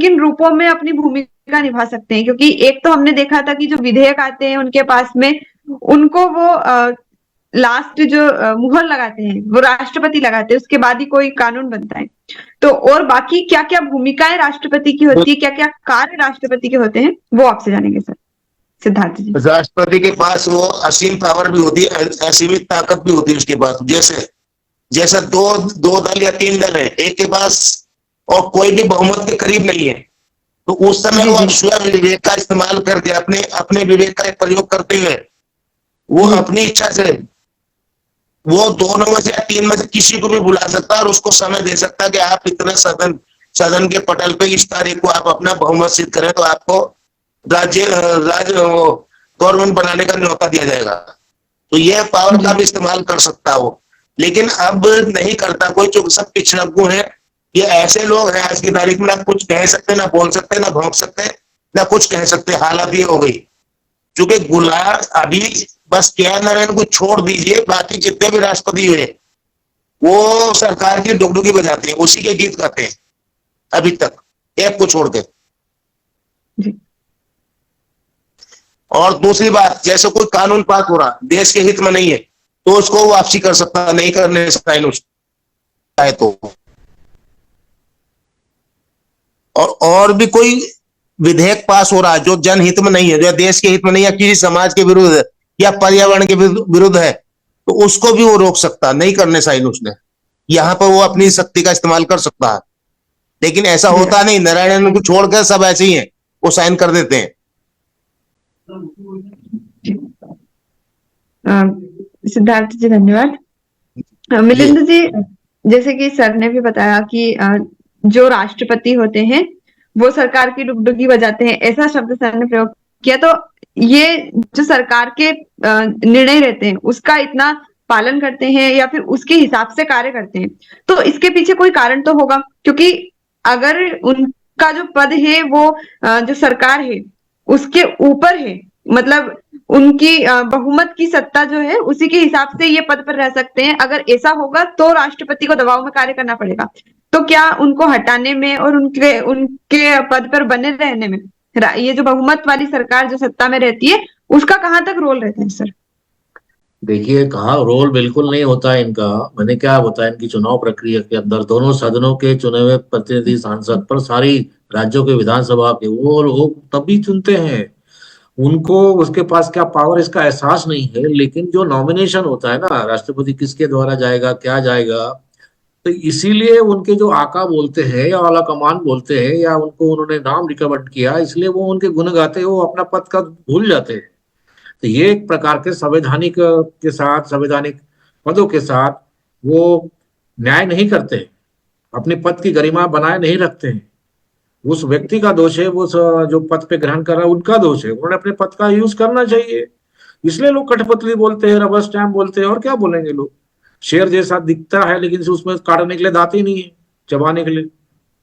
किन रूपों में अपनी भूमिका निभा सकते हैं, क्योंकि एक तो हमने देखा था कि जो विधेयक आते हैं उनके पास में, उनको वो लास्ट जो मुहर लगाते हैं वो राष्ट्रपति लगाते हैं, उसके बाद ही कोई कानून बनता है। तो और बाकी क्या क्या भूमिकाएं राष्ट्रपति की होती है, क्या क्या कार्य राष्ट्रपति के होते हैं, वो आपसे जानेंगे सर। सिद्धार्थ जी। राष्ट्रपति के पास वो असीम पावर भी होती है, असीमित ताकत भी होती है उसके पास। जैसे दो दल या तीन दल है, एक के पास और कोई भी बहुमत के करीब नहीं है, तो उस समय वो स्वयं विवेक का इस्तेमाल करके, अपने विवेक का प्रयोग करते हुए, वो अपनी इच्छा से वो दोनों में से या तीन में से किसी को भी बुला सकता है और उसको समय दे सकता है कि आप इतने सदन के पटल पे इस तारीख को आप अपना बहुमत सिद्ध करें तो आपको राज्य गवर्नमेंट बनाने का न्यौता दिया जाएगा। तो यह पावर का भी इस्तेमाल कर सकता हो, लेकिन अब नहीं करता कोई, जो सब पिछड़कू है। ये ऐसे लोग हैं आज की तारीख में, ना कुछ कह सकते, ना बोल सकते, ना भौंक सकते, ना कुछ कह सकते। हालत ये हो गई, क्योंकि गुलाम अभी बस के.आर. नारायण को छोड़ दीजिए, बाकी जितने भी राष्ट्रपति हुए वो सरकार की डुगडुगी बजाते हैं, उसी के गीत गाते हैं अभी तक, एक को छोड़ के। और दूसरी बात, जैसे कोई कानून पास हो रहा देश के हित में नहीं है तो उसको वापसी कर सकता, नहीं करने सकता है तो। और भी कोई विधेयक पास हो रहा है जो जनहित में नहीं है, जो देश के हित में नहीं है, किसी समाज के विरुद्ध है या पर्यावरण के विरुद्ध है, तो उसको भी वो रोक सकता, नहीं करने साइन उसने। यहाँ पर वो अपनी शक्ति का इस्तेमाल कर सकता है, लेकिन ऐसा होता नहीं। नारायण को छोड़कर सब ऐसे ही हैं, वो साइन कर देते हैं। सिद्धार्थ जी धन्यवाद। मिलिंद जी, जैसे कि सर ने भी बताया कि जो राष्ट्रपति होते हैं वो सरकार की डुगडुगी बजाते हैं, ऐसा शब्द सर ने प्रयोग किया। तो ये जो सरकार के निर्णय रहते हैं उसका इतना पालन करते हैं या फिर उसके हिसाब से कार्य करते हैं, तो इसके पीछे कोई कारण तो होगा, क्योंकि अगर उनका जो पद है वो जो सरकार है उसके ऊपर है, मतलब उनकी बहुमत की सत्ता जो है उसी के हिसाब से ये पद पर रह सकते हैं। अगर ऐसा होगा तो राष्ट्रपति को दबाव में कार्य करना पड़ेगा। तो क्या उनको हटाने में और उनके पद पर बने रहने में ये जो बहुमत वाली सरकार जो सत्ता में रहती है उसका कहाँ तक रोल रहता है सर? देखिए, कहा रोल बिल्कुल नहीं होता है इनका। मैंने क्या बताया, इनकी चुनाव प्रक्रिया के अंदर दोनों सदनों के चुने हुए प्रतिनिधि सांसद पर सारी राज्यों के विधानसभा के वो तभी चुनते हैं। उनको उसके पास क्या पावर इसका एहसास नहीं है। लेकिन जो नॉमिनेशन होता है ना, राष्ट्रपति किसके द्वारा जाएगा, क्या जाएगा, तो इसीलिए उनके जो आका बोलते हैं या आला कमान बोलते हैं या उनको उन्होंने नाम रिकमेंड किया, इसलिए वो उनके गुण गाते हैं, वो अपना पद का भूल जाते हैं। तो ये एक प्रकार के संवैधानिक के साथ, संवैधानिक पदों के साथ वो न्याय नहीं करते, अपने पद की गरिमा बनाए नहीं रखते हैं। उस व्यक्ति का दोष है, वो जो पद पे ग्रहण कर रहा है उनका दोष है। उन्होंने अपने पद का यूज करना चाहिए। इसलिए लोग कठपुतली बोलते हैं, रबर स्टैम्प बोलते हैं, और क्या बोलेंगे लोग। शेर जैसा दिखता है लेकिन उसमें काटने के लिए दांत ही नहीं है, चबाने के लिए।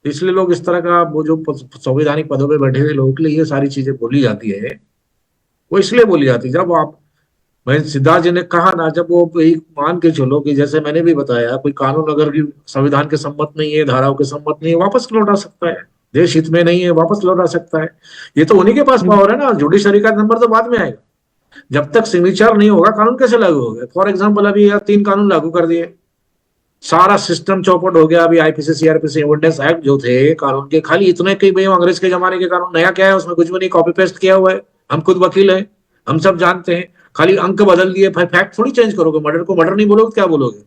इसलिए लोग इस तरह का, वो जो संवैधानिक पदों पे बैठे हुए लोगों के लिए ये सारी चीजें बोली जाती है। वो इसलिए बोली जाती है, जब आप, मैं सिद्धार्थ जी ने कहा ना, जब वो एक मान के चलो कि जैसे मैंने भी बताया, कोई कानून अगर संविधान के सम्मत नहीं है, धाराओं के सम्मत नहीं है, वापस लौटा सकता है। देश हित में नहीं है, वापस लौटा सकता है। ये तो उन्हीं के पास पावर है ना। जुडिशरी का नंबर तो बाद में आएगा। जब तक सिग्नेचर नहीं होगा कानून कैसे लागू होगा। फॉर एग्जाम्पल अभी 3 कानून लागू कर दिए, सारा सिस्टम चौपट हो गया। अभी आईपीसी सीआरपीसी एविडेंस एक्ट जो थे कानून के, खाली इतने के भाई अंग्रेज के जमाने के कानून, नया क्या है उसमें, कुछ भी नहीं, कॉपी पेस्ट किया हुआ है। हम खुद वकील हैं, हम सब जानते हैं। खाली अंक बदल दिए, फैक्ट थोड़ी चेंज करोगे। मर्डर को मर्डर नहीं बोलोगे, क्या बोलोगे।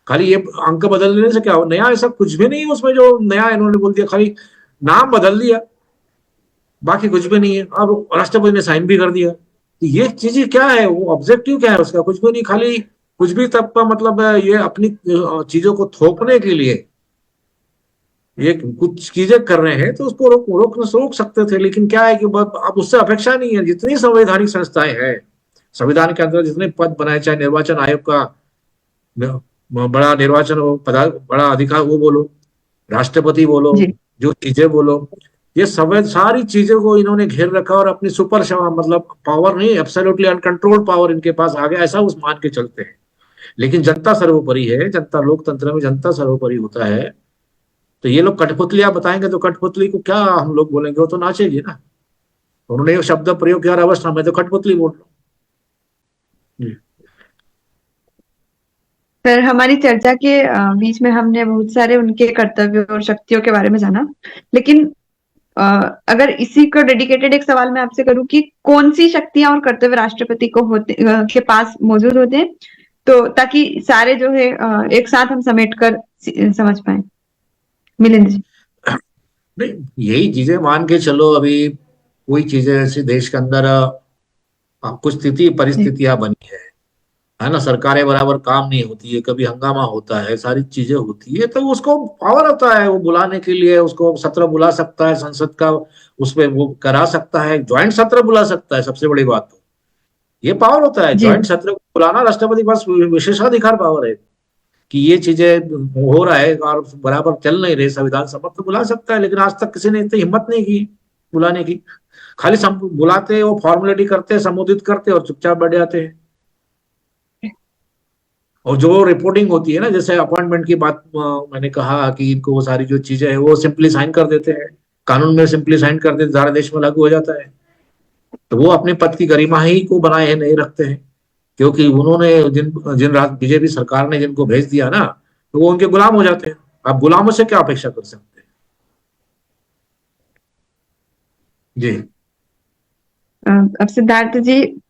खाली ये अंक बदल देने से क्या हो, नया ऐसा कुछ भी नहीं है उसमें जो नया इन्होंने बोल दिया। खाली नाम बदल दिया, बाकी कुछ भी नहीं है। अब राष्ट्रपति ने साइन भी कर दिया। तो ये चीजें क्या है, वो ऑब्जेक्टिव क्या है उसका, कुछ भी नहीं। खाली कुछ भी तब का मतलब ये अपनी चीजों को थोपने के लिए ये कुछ चीजें कर रहे हैं, तो उसको रोक सकते थे। लेकिन क्या है कि अब उससे अपेक्षा नहीं है। जितनी संवैधानिक संस्थाएं हैं संविधान के अंदर, जितने पद बनाए, चाहे निर्वाचन आयोग का बड़ा निर्वाचन बड़ा अधिकार वो बोलो, राष्ट्रपति बोलो, जो चीजें बोलो, ये सारी चीजों को इन्होंने घेर रखा और अपनी सुपर मतलब पावर नहीं, एब्सोल्युटली अनकंट्रोल्ड पावर इनके पास आ गया, ऐसा उस मान के चलते हैं। लेकिन जनता सर्वोपरि है। जनता, लोकतंत्र में जनता सर्वोपरि होता है। तो ये लोग कठपुतलियां बताएंगे तो कठपुतली को क्या हम लोग बोलेंगे, वो तो नाचेगी ना। उन्होंने शब्द प्रयोग किया अवस्था में, तो कठपुतली बोल रहा हूँ। सर, हमारी चर्चा के बीच में हमने बहुत सारे उनके कर्तव्यों और शक्तियों के बारे में जाना। लेकिन अगर इसी को डेडिकेटेड एक सवाल मैं आपसे करूं कि कौन सी शक्तियां और कर्तव्य राष्ट्रपति को के पास मौजूद होते हैं, तो ताकि सारे जो है एक साथ हम समेट कर समझ पाए। मिलिंद जी। नहीं, यही चीजें मान के चलो। अभी कोई चीजें ऐसी देश के अंदर कुछ परिस्थितियां बनी है ना। सरकारें बराबर काम नहीं होती है, कभी हंगामा होता है, सारी चीजें होती है, तो उसको पावर होता है वो बुलाने के लिए। उसको सत्र बुला सकता है संसद का, उसमें वो करा सकता है, ज्वाइंट सत्र बुला सकता है। सबसे बड़ी बात तो ये पावर होता है, ज्वाइंट सत्र को बुलाना राष्ट्रपति के पास विशेषाधिकार पावर है कि ये चीजें हो रहा है और बराबर चल नहीं रहे संविधान सम्मत, तो बुला सकता है। लेकिन आज तक किसी ने इतनी हिम्मत नहीं की बुलाने की। खाली बुलाते, वो फॉर्मेलिटी करते, संबोधित करते और चुपचाप बैठ जाते हैं। और जो रिपोर्टिंग होती है ना, जैसे अपॉइंटमेंट की बात मैंने कहा कि इनको वो सारी जो चीजें है वो सिंपली साइन कर देते हैं, कानून में सिंपली साइन कर देते, सारे देश में लागू हो जाता है। तो वो अपने पद की गरिमा ही को बनाए हैं, नहीं रखते हैं। क्योंकि उन्होंने जिन बीजेपी सरकार ने जिनको भेज दिया ना, तो वो उनके गुलाम हो जाते हैं। आप गुलामों से क्या अपेक्षा कर सकते हैं। जी। अब सिद्धार्थ जी,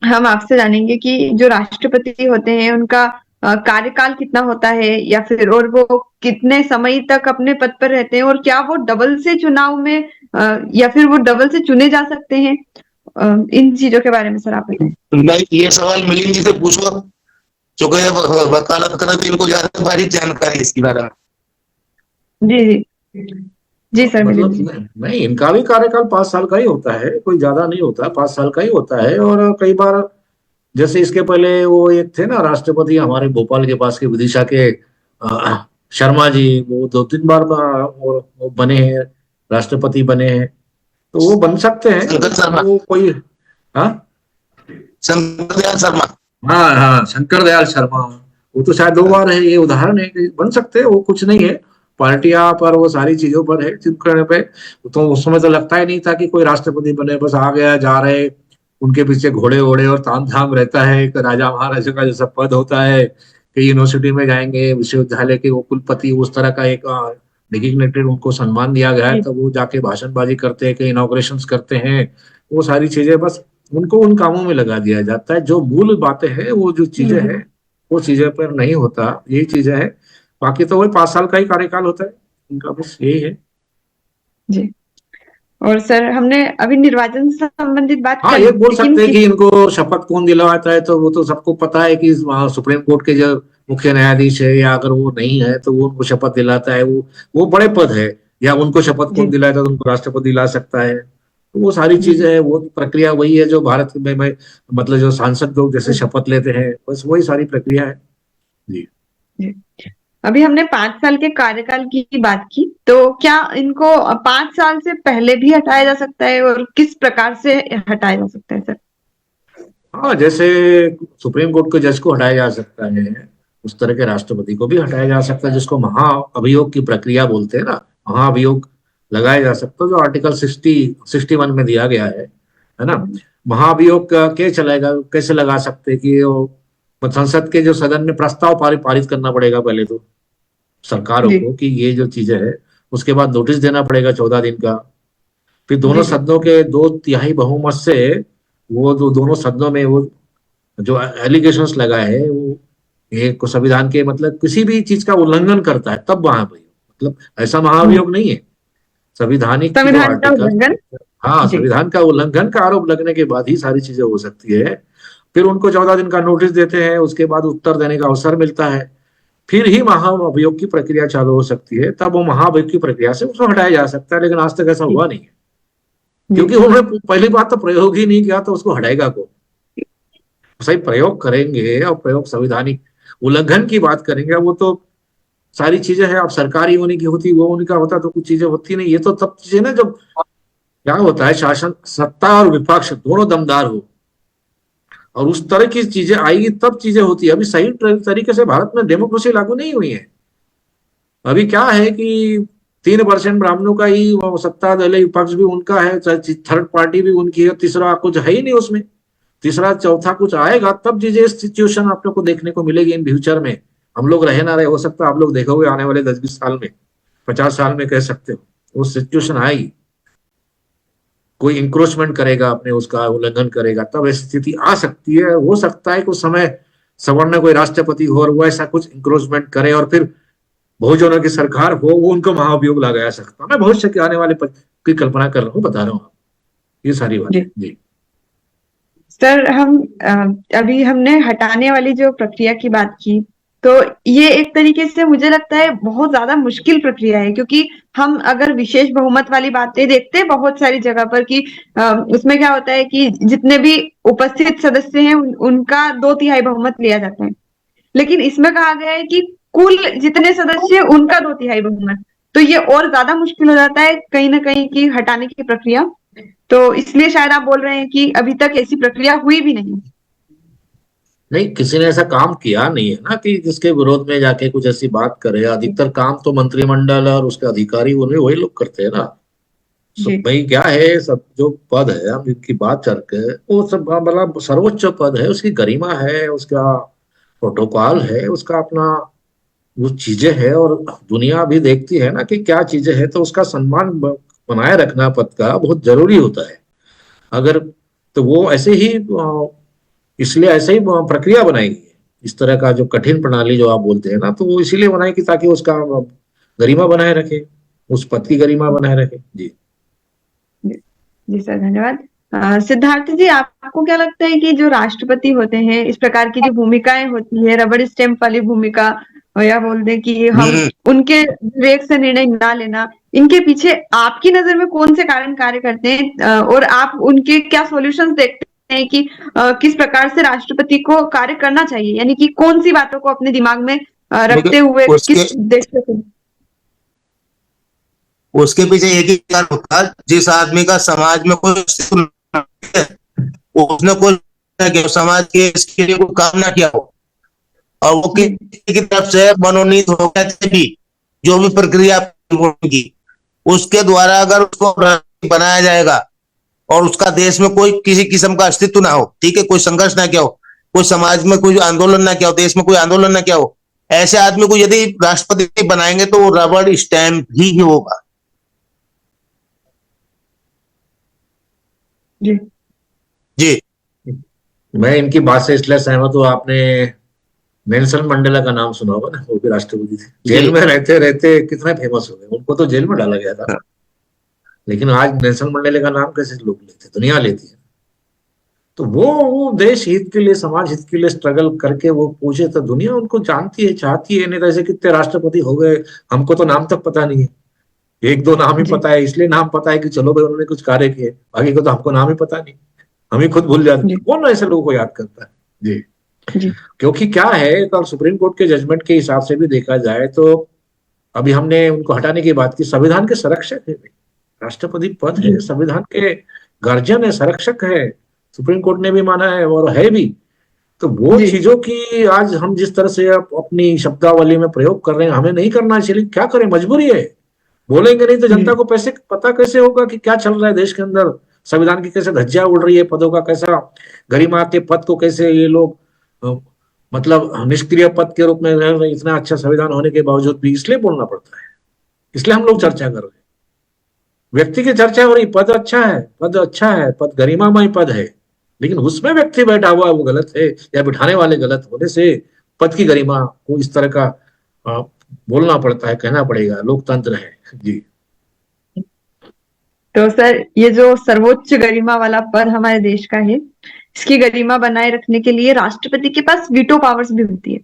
हम आपसे जानेंगे कि जो राष्ट्रपति होते हैं उनका कार्यकाल कितना होता है, या फिर और वो कितने समय तक अपने पद पर रहते हैं, और क्या वो डबल से चुनाव में या फिर वो डबल से चुने जा सकते हैं। इन चीजों के बारे में सर आप बताएं। नहीं, ये सवाल मिलिंद जी से पूछो, चूंकि वकालत करते तो इनको ज्यादा बारीक जानकारी इसके बारे में। जी जी जी सर। मतलब नहीं, इनका भी कार्यकाल 5 साल का ही होता है, कोई ज्यादा नहीं होता, 5 साल का ही होता है। और कई बार जैसे इसके पहले वो एक थे ना राष्ट्रपति हमारे भोपाल के पास के विदिशा के शर्मा जी, वो 2-3 बार वो बने हैं, राष्ट्रपति बने हैं। तो वो बन सकते हैं। वो कोई शंकर दयाल शर्मा, हाँ, शंकर दयाल शर्मा, वो तो शायद 2 बार है। ये उदाहरण है कि बन सकते हैं। वो कुछ नहीं है, पार्टियां पर, वो सारी चीजों पर है जिनके पे। तो उस समय तो लगता ही नहीं था कि कोई राष्ट्रपति बने, बस आ गया जा रहे, उनके पीछे घोड़े वोड़े और ताम झाम रहता है। एक राजा महाराजा का जैसा पद होता है कि यूनिवर्सिटी में जाएंगे, विश्वविद्यालय के वो कुलपति, उस तरह का एक डिजिग्नेटेड उनको सम्मान दिया गया है, तब वो जाके भाषणबाजी करते हैं, कहीं इनॉग्रेशन करते हैं। वो सारी चीजें बस उनको उन कामों में लगा दिया जाता है। जो मूल बातें हैं, वो जो चीजें हैं, वो चीजें पर नहीं होता। यही चीजें है। बाकी तो वही 5 साल का ही कार्यकाल होता है उनका, बस यही है जी। और सर, हमने अभी निर्वाचन से संबंधित बात हाँ, कर ये ली, बोल लेकिन सकते हैं कि इनको शपथ कौन दिलवाता है, तो वो तो सबको पता है कि सुप्रीम कोर्ट के जो मुख्य न्यायाधीश है, या अगर वो नहीं है तो वो उनको शपथ दिलाता है। वो बड़े पद है, या उनको शपथ कौन जी दिलाता है, तो उनको राष्ट्रपति दिला सकता है। तो वो सारी जी चीजें है, वो प्रक्रिया वही है जो भारत में मतलब जो सांसद लोग जैसे शपथ लेते हैं, बस वही सारी प्रक्रिया है। जी। जी। अभी हमने 5 साल के कार्यकाल की बात की, तो क्या इनको 5 साल से पहले भी हटाया जा सकता है, और किस प्रकार से हटाया जा सकता है सर? हाँ, जैसे सुप्रीम कोर्ट के जज को हटाया जा सकता है, उस तरह के राष्ट्रपति को भी हटाया जा सकता है, जिसको महाअभियोग की प्रक्रिया बोलते हैं ना, महाअभियोग लगाया जा सकता है, जो आर्टिकल 61 में दिया गया है ना। महाअभियोग के चलेगा, कैसे लगा सकते हैं कि संसद के जो सदन में प्रस्ताव पारित करना पड़ेगा पहले तो सरकारों जी को कि ये जो चीजें है, उसके बाद नोटिस देना पड़ेगा 14 दिन का। फिर दोनों जी सदनों के 2/3 बहुमत से वो दोनों सदनों में वो जो एलिगेशंस लगाए हैं, वो एक संविधान के मतलब किसी भी चीज का उल्लंघन करता है, तब महाभियोग, मतलब ऐसा महाभियोग नहीं है, संविधानिक जो संविधान का आर्टिकल, उल्लंघन। हाँ, जी संविधान का उल्लंघन का आरोप लगने के बाद ही सारी चीजें हो सकती है। फिर उनको 14 दिन का नोटिस देते हैं, उसके बाद उत्तर देने का अवसर मिलता है, फिर ही महाअभियोग की प्रक्रिया चालू हो सकती है। तब वो महाअभियोग की प्रक्रिया से उसको हटाया जा सकता है, लेकिन आज तक ऐसा हुआ नहीं है, क्योंकि उन्होंने पहली बात तो प्रयोग ही नहीं किया, तो उसको हटाएगा कौन? सही प्रयोग करेंगे और प्रयोग संवैधानिक उल्लंघन की बात करेंगे, वो तो सारी चीजें हैं। अब सरकारी होने की होती, वो उनका होता तो कुछ चीजें होती नहीं। ये तो तब चीजें ना, जब क्या होता है, शासन सत्ता और विपक्ष दोनों दमदार हो और उस तरह की चीजें आएगी, तब चीजें होती है। अभी सही तरीके से भारत में डेमोक्रेसी लागू नहीं हुई है। अभी क्या है कि 3% ब्राह्मणों का ही सत्ता दल, विपक्ष भी उनका है, थर्ड पार्टी भी उनकी है, तीसरा कुछ है ही नहीं उसमें। तीसरा चौथा कुछ आएगा तब चीजें, सिचुएशन आप लोग को देखने को मिलेगी इन फ्यूचर में। हम लोग रहे ना रहे, हो सकता है आप लोग देखोगे आने वाले 10-20 साल में, 50 साल में कह सकते हो, वो सिचुएशन आएगी। कोई इंक्रोचमेंट करेगा, अपने उसका उल्लंघन करेगा, तब ऐसी स्थिति आ सकती है। हो सकता है कुछ समय सवर्ण कोई राष्ट्रपति हो और वो ऐसा कुछ इंक्रोचमेंट करे और फिर बहुजनों की सरकार हो, वो उनको महाअभियोग लगाया सकता है। मैं भविष्य के आने वाले की कल्पना कर रहा हूँ, बता रहा हूँ ये सारी बात जी। सर, अभी हमने हटाने वाली जो प्रक्रिया की बात की, तो ये एक तरीके से मुझे लगता है बहुत ज्यादा मुश्किल प्रक्रिया है, क्योंकि हम अगर विशेष बहुमत वाली बातें देखते हैं बहुत सारी जगह पर कि उसमें क्या होता है कि जितने भी उपस्थित सदस्य हैं उनका 2/3 बहुमत लिया जाता है, लेकिन इसमें कहा गया है कि कुल जितने सदस्य उनका 2/3 बहुमत। तो ये और ज्यादा मुश्किल हो जाता है कहीं ना कहीं की हटाने की प्रक्रिया। तो इसलिए शायद आप बोल रहे हैं कि अभी तक ऐसी प्रक्रिया हुई भी नहीं। नहीं, किसी ने ऐसा काम किया नहीं है ना कि जिसके विरोध में जाके कुछ ऐसी बात करे। अधिकतर काम तो मंत्रिमंडल और उसके अधिकारी वही लोग करते हैं ना। भाई क्या है, सब जो पद है, हम इनकी बात करके, वो सब मतलब सर्वोच्च पद है, उसकी गरिमा है, उसका प्रोटोकॉल है, उसका अपना वो चीजें है, और दुनिया भी देखती है ना कि क्या चीजें है, तो उसका सम्मान बनाए रखना पद का बहुत जरूरी होता है। अगर तो वो ऐसे ही, इसलिए ऐसे ही प्रक्रिया बनाई गई है, इस तरह का जो कठिन प्रणाली जो आप बोलते हैं ना, तो वो इसीलिए बनाई कि ताकि उसका गरिमा बनाए रखे, उस पद की गरिमा बनाए रखे। जी जी सर, धन्यवाद। सिद्धार्थ जी, आपको क्या लगता है कि जो राष्ट्रपति होते हैं, इस प्रकार की जो भूमिकाएं होती है, रबड़ स्टैंप वाली भूमिका, या बोल दें कि हम उनके विवेक से निर्णय ना लेना, इनके पीछे आपकी नजर में कौन से कारण कार्य करते हैं, और आप उनके क्या सॉल्यूशंस देखते हैं कि किस प्रकार से राष्ट्रपति को कार्य करना चाहिए, यानी कि कौन सी बातों को अपने दिमाग में रखते हुए किस उद्देश्य से? उसके पीछे एक ही कारण होता है, जिस आदमी का समाज में कोई उसने कोई समाज के इसके लिए कोई काम ना किया हो, और वो किसी की तरफ से मनोनीत हो गए भी, जो भी प्रक्रिया की उसके द्वारा अगर उसको बनाया जाएगा और उसका देश में कोई किसी किस्म का अस्तित्व ना हो, ठीक है, कोई संघर्ष ना किया हो, कोई समाज में कोई आंदोलन ना किया हो, देश में कोई आंदोलन ना किया हो, ऐसे आदमी को यदि राष्ट्रपति बनाएंगे तो वो रबड़ स्टैंप ही होगा। जी जी मैं इनकी बात से इसलिए सहमत हूँ, आपने नेल्सन मंडेला का नाम सुना होगा ना, वो भी राष्ट्रपति थे, जेल में रहते रहते कितने फेमस हो गए, उनको तो जेल में डाला गया था, लेकिन आज नेल्सन मंडेला का नाम कैसे लोग लेते, दुनिया लेती है। तो वो देश हित के लिए, समाज हित के लिए स्ट्रगल करके वो पूछे तो दुनिया उनको जानती है, चाहती है। नहीं तो ऐसे कितने राष्ट्रपति हो गए, हमको तो नाम तक पता नहीं है, एक दो नाम ही जी पता है, इसलिए नाम पता है कि चलो भाई उन्होंने कुछ कार्य किए, बाकी को तो हमको नाम ही पता नहीं, हम ही खुद भूल जाते। जी कौन ऐसे लोगों को याद करता है? जी जी क्योंकि क्या है, तो सुप्रीम कोर्ट के जजमेंट के हिसाब से भी देखा जाए तो अभी हमने उनको हटाने की बात की, संविधान के संरक्षक है, राष्ट्रपति पद है, संविधान के गर्जन है, संरक्षक है, सुप्रीम कोर्ट ने भी माना है और है भी। तो वो जी चीजों की आज हम जिस तरह से अपनी शब्दावली में प्रयोग कर रहे हैं, हमें नहीं करना चाहिए, क्या करें, मजबूरी है। बोलेंगे नहीं तो जनता को पैसे पता कैसे होगा कि क्या चल रहा है देश के अंदर, संविधान की कैसे धज्जियां उड़ रही है, पदों का कैसा, गरिमा के पद को कैसे ये लोग मतलब निष्क्रिय पद के रूप में रह रहे, इतना अच्छा संविधान होने के बावजूद भी, इसलिए बोलना पड़ता है, इसलिए हम लोग चर्चा कर रहे हैं। व्यक्ति की चर्चा हो रही, पद अच्छा है, पद अच्छा है, पद गरिमामय पद है, लेकिन उसमें व्यक्ति बैठा हुआ है वो गलत है, या बिठाने वाले गलत होने से पद की गरिमा को इस तरह का बोलना पड़ता है, कहना पड़ेगा, लोकतंत्र है। जी तो सर, ये जो सर्वोच्च गरिमा वाला पद हमारे देश का है, इसकी गरिमा बनाए रखने के लिए राष्ट्रपति के पास वीटो पावर्स भी होती है,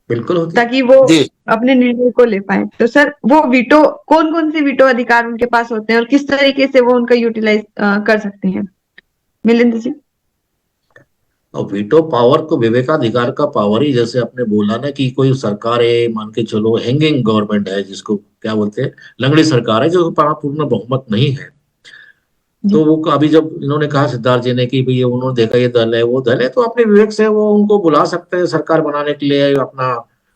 बिल्कुल होती है। ताकि वो अपने निर्णय को ले पाए। तो सर, वो वीटो, कौन कौन से वीटो अधिकार उनके पास होते हैं और किस तरीके से वो उनका यूटिलाइज कर सकते हैं, मिलिंद जी? और वीटो पावर को विवेकाधिकार का पावर ही, जैसे आपने बोला ना कि कोई सरकार है, मान के चलो हैंगिंग गवर्नमेंट है, जिसको क्या बोलते हैं, लंगड़ी सरकार है, जो पूर्ण बहुमत नहीं है, तो वो अभी जब इन्होंने कहा सिद्धार्थ जी ने कि भाई उन्होंने देखा ये दल है वो दल है, तो अपने विवेक से वो उनको बुला सकते हैं सरकार बनाने के लिए, अपना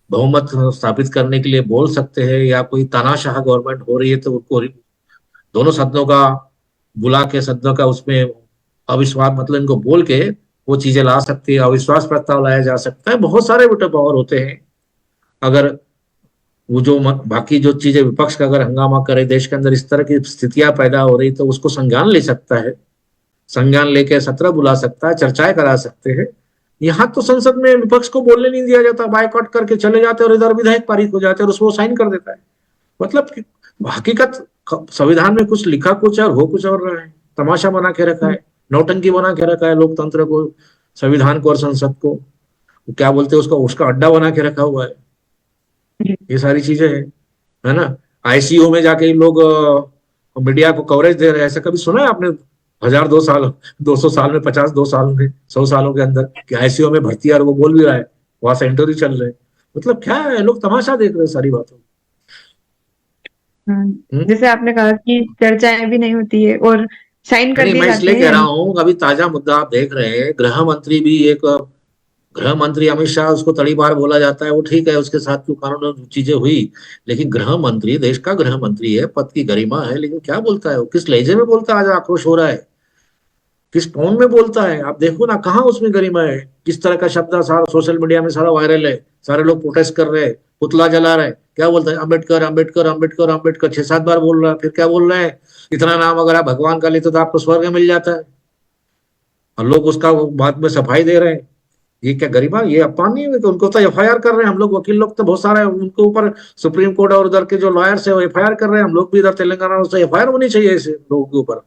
बहुमत स्थापित करने के लिए बोल सकते हैं, या कोई तानाशाह गवर्नमेंट हो रही है तो उनको दोनों सदनों का बुला के, सदनों का उसमें अविश्वास मतलब इनको बोल के वो चीजें ला सकती है, अविश्वास प्रस्ताव लाया जा सकता है, बहुत सारे वीटो पावर होते हैं। अगर वो जो बाकी जो चीजें विपक्ष का अगर हंगामा करे, देश के अंदर इस तरह की स्थितियां पैदा हो रही, तो उसको संज्ञान ले सकता है, संज्ञान लेके सत्र बुला सकता है, चर्चाएं करा सकते हैं। यहाँ तो संसद में विपक्ष को बोलने नहीं दिया जाता, बायकॉट करके चले जाते और इधर विधेयक पारित हो जाते और उसको साइन कर देता है। मतलब हकीकत संविधान में कुछ लिखा कुछ और हो कुछ और रहा है, तमाशा बना के रखा है, नौटंकी बना के रखा है लोकतंत्र को, संविधान को और संसद को, क्या बोलते हैं उसका अड्डा बना के रखा हुआ है। ये सारी चीजें है ना। आईसीयू में जाके लोग मीडिया को कवरेज दे रहे हैं, ऐसा कभी सुना है आपने? 1000 200 साल में, 2 साल में, 100 सालों के अंदर कि आईसीयू में भर्ती है और वो बोल भी रहा है, वहां से इंटरव्यू चल रहे हैं। मतलब क्या है, लोग तमाशा देख रहे हैं सारी बातों। जैसे आपने कहा कि चर्चाएं भी नहीं होती है और साइन कर दिए जाते हैं। मैं इसलिए कह रहा हूँ, अभी ताजा मुद्दा आप देख रहे हैं, गृह मंत्री भी एक, गृह मंत्री अमित शाह, उसको तड़ीपार बोला जाता है, वो ठीक है, उसके साथ जो कानून चीजें हुई, लेकिन गृह मंत्री, देश का गृह मंत्री है, पद की गरिमा है, लेकिन क्या बोलता है वो, किस लहजे में बोलता है, आज आक्रोश हो रहा है, किस टोन में बोलता है, आप देखो ना, कहाँ उसमें गरिमा है, किस तरह का शब्द सारा सोशल मीडिया में सारा वायरल है, सारे लोग प्रोटेस्ट कर रहे हैं, पुतला जला रहे हैं, क्या बोलता है, अम्बेडकर अम्बेडकर अम्बेडकर अम्बेडकर 6-7 बार बोल रहा है, फिर क्या बोल रहे हैं, इतना नाम अगर आप भगवान का लेते तो आपको स्वर्ग मिल जाता है, और लोग उसका बाद में सफाई दे रहे हैं। ये क्या गरिमा, ये अपमान नहीं है? तो उनको तो एफआईआर कर रहे हैं हम लोग, वकील लोग तो बहुत सारे उनके ऊपर, सुप्रीम कोर्ट और उधर के जो लॉयर्स है वो एफआईआर कर रहे हैं, हम लोग भी इधर तेलंगाना में एफआईआर होनी चाहिए ऐसे लोगों के ऊपर।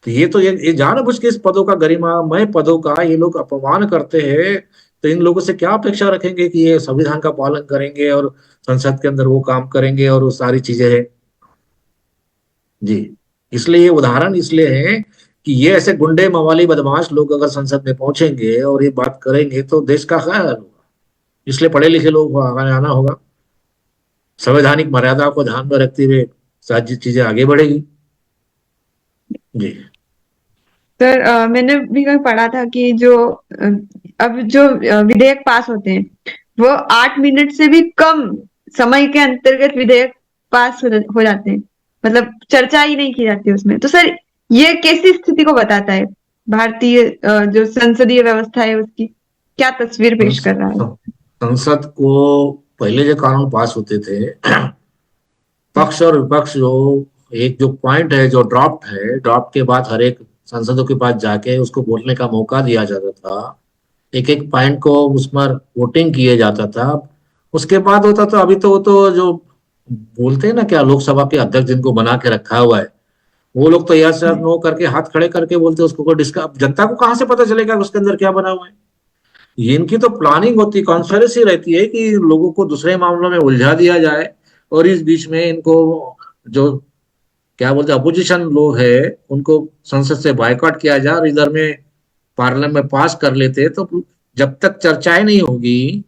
तो ये जानबूझ के इस पदों का, गरिमामय पदों का ये लोग अपमान करते हैं, तो इन लोगों से क्या अपेक्षा रखेंगे कि ये संविधान का पालन करेंगे और संसद के अंदर वो काम करेंगे और वो सारी चीजें हैं। जी इसलिए ये उदाहरण इसलिए है कि ये ऐसे गुंडे मवाली बदमाश लोग अगर संसद में पहुंचेंगे और ये बात करेंगे तो देश का क्या हाल होगा। इसलिए पढ़े लिखे लोग को आगे आना होगा, संवैधानिक मर्यादा को ध्यान में रखते हुए सारी चीजें आगे बढ़ेगी। जी सर, मैंने भी कहीं पढ़ा था कि अब जो विधेयक पास होते हैं वो 8 मिनट से भी कम समय के अंतर्गत विधेयक पास हो जाते हैं, मतलब चर्चा ही नहीं की जाती उसमें। तो सर, ये कैसी स्थिति को बताता है? भारतीय जो संसदीय व्यवस्था है उसकी क्या तस्वीर पेश कर रहा है? संसद को पहले जो कानून पास होते थे, पक्ष और विपक्ष जो एक जो पॉइंट है जो ड्राफ्ट है, ड्राफ्ट के बाद हर एक सांसदों के पास जाके उसको बोलने का मौका दिया जाता था, एक एक पॉइंट को उस पर वोटिंग किए जाता था, उसके बाद होता था। अभी तो वो तो जो बोलते हैं ना, क्या लोकसभा के अध्यक्ष जिनको बना के रखा हुआ है, वो लोग तो यस या नो करके हाथ खड़े करके बोलते हैं, उसको कोई डिस्कस, जनता को कहाँ से पता चलेगा उसके अंदर क्या बना हुआ है? ये इनकी तो प्लानिंग होती, कॉन्स्पिरेसी रहती है कि लोगों को दूसरे मामलों में उलझा दिया जाए, और इस बीच में इनको जो क्या बोलते हैं अपोजिशन लोग है उनको संसद से बायकॉट किया जाए, और इधर में पार्लियामेंट में पास कर लेते। तो जब तक चर्चाएं नहीं होगी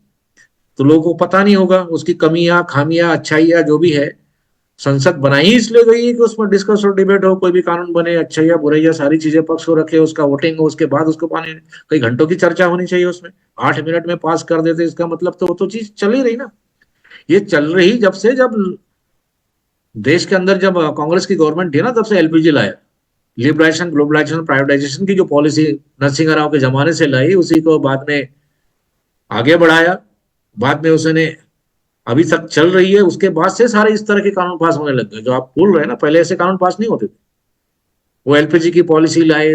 तो लोगों को पता नहीं होगा उसकी कमियां, खामियां, अच्छाइयां जो भी है। संसद बनाई इसलिए गई है कि उसमें डिस्कस और डिबेट हो, कोई भी कानून बने, अच्छाइयां बुराइयां सारी चीजें पक्ष को रखे, उसका वोटिंग हो, उसके बाद उसको पाने कई घंटों की चर्चा होनी चाहिए उसमें। 8 मिनट में पास कर देते, इसका मतलब तो वो तो चीज चल ही रही ना। ये चल रही जब देश के अंदर जब कांग्रेस की गवर्नमेंट थी ना, तब से एलपीजी लाया, लिबराइजेशन, ग्लोबलाइजेशन, प्राइवेटाइजेशन की जो पॉलिसी नरसिंह राव के जमाने से लाई, उसी को बाद में आगे बढ़ाया, बाद में उसने अभी तक चल रही है। उसके बाद से सारे इस तरह के कानून पास होने लग गए जो आप बोल रहे हैं ना, पहले ऐसे कानून पास नहीं होते थे। वो एलपीजी की पॉलिसी लाए,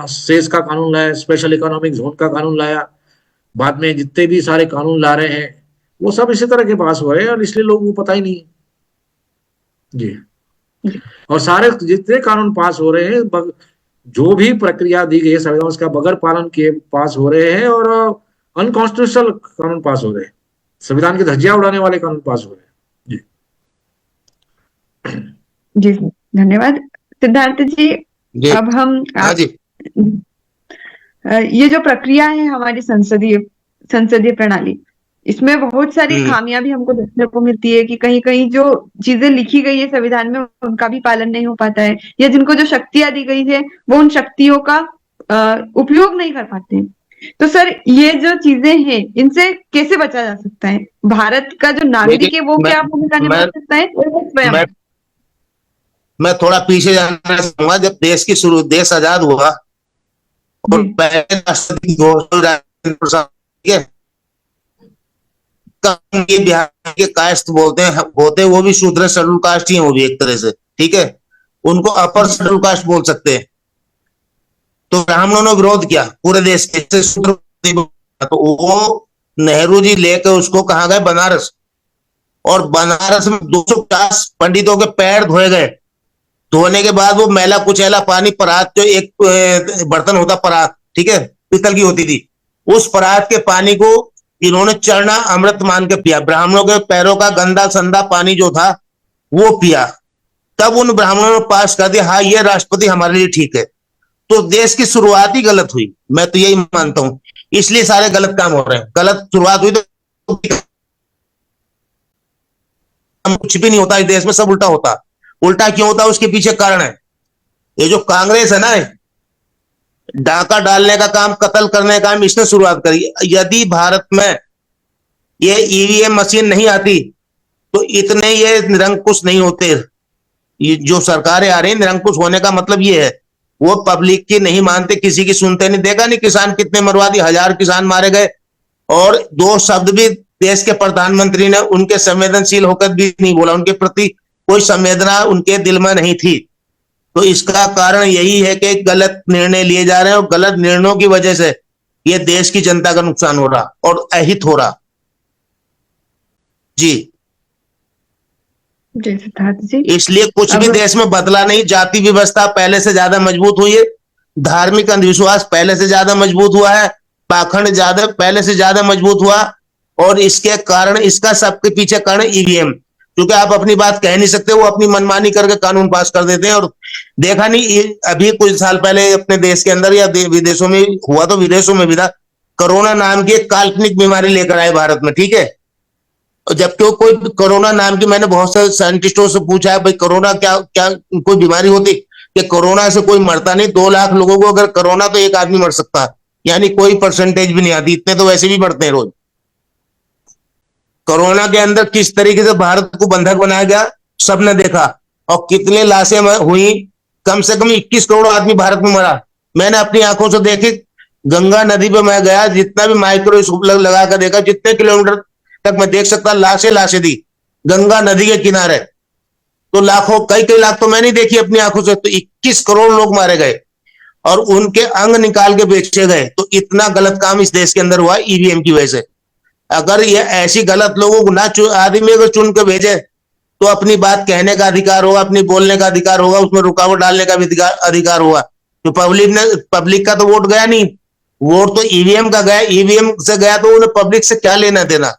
सेस का कानून लाया, स्पेशल इकोनॉमिक जोन का कानून लाया, बाद में जितने भी सारे कानून ला रहे हैं वो सब इसी तरह के पास हो रहे हैं, और इसलिए लोगों को पता ही नहीं जी। और सारे जितने कानून पास हो रहे हैं, जो भी प्रक्रिया दी गई है संविधान उसका बगैर पालन किए पास हो रहे हैं, और अनकॉन्स्टिट्यूशनल कानून पास हो रहे हैं, संविधान की धज्जियां उड़ाने वाले कानून पास हो रहे हैं जी। जी धन्यवाद सिद्धार्थ जी। जी अब हम हाँ जी। ये जो प्रक्रिया है हमारी संसदीय प्रणाली, इसमें बहुत सारी खामियां भी हमको देखने को मिलती है कि कहीं कहीं जो चीजें लिखी गई है संविधान में उनका भी पालन नहीं हो पाता है, या जिनको जो शक्तियां दी गई है वो उन शक्तियों का उपयोग नहीं कर पाते। तो सर ये जो चीजें हैं इनसे कैसे बचा जा सकता है? भारत का जो नागरिक है वो क्या भूमिका निभा सकता है और वो स्वयं? मैं थोड़ा पीछे जाना चाहूंगा। जब देश आजाद हुआ और पहले राष्ट्रपति प्रसाद बिहार के कास्ट होते वो भी शूद्र शेड्यूल कास्ट ही है, वो भी एक तरह से, ठीक है, उनको अपर शेड्यूल कास्ट बोल सकते हैं। तो ब्राह्मणों ने विरोध किया पूरे देश के, तो वो नेहरू जी लेकर उसको कहाँ गए? बनारस। और बनारस में 250 पंडितों के पैर धोए गए। धोने के बाद वो मैला कुचैला पानी, परात, जो एक बर्तन होता परात, ठीक है, पीतल की होती थी, उस परात के पानी को इन्होंने चरना अमृत मान के पिया। ब्राह्मणों के पैरों का गंदा संदा पानी जो था वो पिया। तब उन ब्राह्मणों ने पास कर दिया, हाँ ये राष्ट्रपति हमारे लिए ठीक है। तो देश की शुरुआत ही गलत हुई, मैं तो यही मानता हूं, इसलिए सारे गलत काम हो रहे हैं। गलत शुरुआत हुई तो कुछ भी नहीं होता इस देश में, सब उल्टा होता। उल्टा क्यों होता? उसके पीछे कारण है ये जो कांग्रेस है ना, डाका डालने का काम, कत्ल करने का काम इसने शुरुआत करी। यदि भारत में ये ईवीएम मशीन नहीं आती तो इतने ये निरंकुश नहीं होते। ये जो सरकारें आ रही है, निरंकुश होने का मतलब ये है वो पब्लिक की नहीं मानते, किसी की सुनते नहीं। देखा नहीं किसान कितने मरवा दिए, 1000 किसान मारे गए, और 2 शब्द भी देश के प्रधानमंत्री ने उनके संवेदनशील होकर भी नहीं बोला, उनके प्रति कोई संवेदना उनके दिल में नहीं थी। तो इसका कारण यही है कि गलत निर्णय लिए जा रहे हैं, और गलत निर्णयों की वजह से ये देश की जनता का नुकसान हो रहा और अहित हो रहा। जी सिद्धार्थ जी, इसलिए कुछ भी देश में बदला नहीं। जाति व्यवस्था पहले से ज्यादा मजबूत हुई है, धार्मिक अंधविश्वास पहले से ज्यादा मजबूत हुआ है, पाखंड ज्यादा पहले से ज्यादा मजबूत हुआ, और इसके कारण, इसका सबके पीछे कारण ईवीएम। क्योंकि आप अपनी बात कह नहीं सकते, वो अपनी मनमानी करके कानून पास कर देते हैं। और देखा नहीं, अभी कुछ साल पहले अपने देश के अंदर या विदेशों में हुआ, तो विदेशों में भी था, कोरोना नाम की एक काल्पनिक बीमारी लेकर आए भारत में, ठीक है। जबकि कोई कोरोना नाम की, मैंने बहुत सारे साइंटिस्टों से पूछा है भाई कोरोना क्या क्या कोई बीमारी होती? कि कोरोना से कोई मरता नहीं। 2 लाख लोगों को अगर कोरोना, तो एक आदमी मर सकता है, यानी कोई परसेंटेज भी नहीं आती। इतने तो वैसे भी मरते हैं रोज। कोरोना के अंदर किस तरीके से भारत को बंधक बनाया गया सबने देखा, और कितने लाशें हुई, कम से कम 21 करोड़ आदमी भारत में मरा। मैंने अपनी आंखों से देखी, गंगा नदी पे मैं गया, जितना भी माइक्रोस्कोप लगा कर देखा, जितने किलोमीटर तक मैं देख सकता, लाशें थी गंगा नदी के किनारे। तो लाखों, कई कई लाख तो मैंने देखी अपनी आंखों से। तो 21 करोड़ लोग मारे गए और उनके अंग निकाल के बेचे गए। तो इतना गलत काम इस देश के अंदर हुआ ईवीएम की वजह से। अगर ये ऐसी गलत लोगों को ना आदमी को चुन के भेजे तो अपनी बात कहने का अधिकार होगा, अपनी बोलने का अधिकार होगा, उसमें रुकावट डालने का भी अधिकार होगा। तो पब्लिक का तो वोट गया नहीं, वोट तो ईवीएम का गया। ईवीएम से गया तो उन्हें पब्लिक से क्या लेना देना।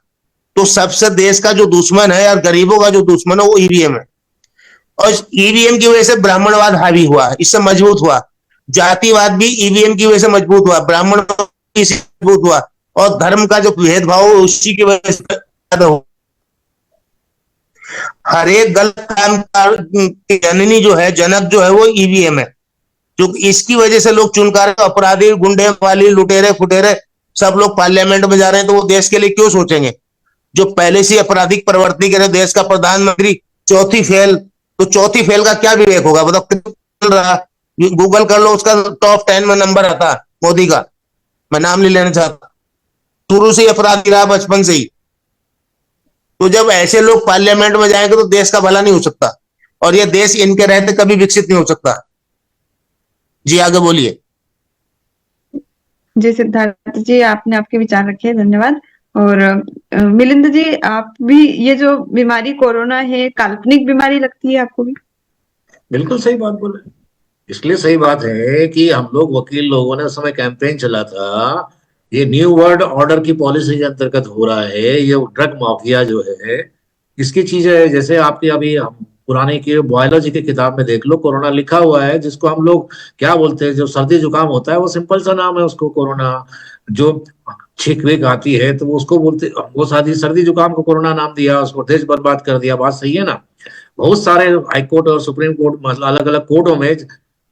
तो सबसे देश का जो दुश्मन है और गरीबों का जो दुश्मन है वो ईवीएम है। और ईवीएम की वजह से ब्राह्मणवाद हावी हुआ, इससे मजबूत हुआ। जातिवाद भी ईवीएम की वजह से मजबूत हुआ, ब्राह्मणवाद मजबूत हुआ, और धर्म का जो भेदभाव है उसी की वजह से पैदा हुआ। हर एक गलत काम का जननी जो है, जनक जो है, वो ईवीएम है। जो इसकी वजह से लोग चुनकर अपराधी, गुंडे वाली, लुटेरे फुटेरे सब लोग पार्लियामेंट में जा रहे हैं। तो वो देश के लिए क्यों सोचेंगे? जो पहले से आपराधिक प्रवृत्ति करे देश का प्रधानमंत्री चौथी फेल, तो चौथी फेल का क्या विवेक होगा? बताओ कितना रहा। गूगल कर लो, उसका टॉप 10 में नंबर आता मोदी का। मैं नाम नहीं लेना चाहता, शुरू से अपराधी रहा, बचपन से ही। तो जब ऐसे लोग पार्लियामेंट में जाएंगे तो देश का भला नहीं हो सकता, और ये देश इनके रहते कभी विकसित नहीं हो सकता। जी आगे बोलिए। जी सिद्धार्थ जी, आपने आपके विचार रखे, धन्यवाद। और मिलिंद जी, आप भी, ये जो बीमारी कोरोना है काल्पनिक बीमारी लगती है आपको भी? बिल्कुल सही बात बोले। इसलिए सही बात है कि हम लोग वकील लोगों ने उस समय कैंपेन चला था, ये न्यू वर्ल्ड ऑर्डर की पॉलिसी के अंतर्गत हो रहा है। ये ड्रग माफिया जो है, इसकी चीजें, जैसे आपकी अभी हम पुराने की बायोलॉजी की किताब में देख लो, कोरोना लिखा हुआ है, जिसको हम लोग क्या बोलते हैं, जो सर्दी जुकाम होता है, वो सिंपल सा नाम है उसको कोरोना। जो छींक वीक आती है तो वो उसको बोलते, वो सर्दी जुकाम को कोरोना नाम दिया, उसको देश बर्बाद कर दिया। बात सही है ना? बहुत सारे हाईकोर्ट और सुप्रीम कोर्ट, मतलब अलग अलग कोर्टों में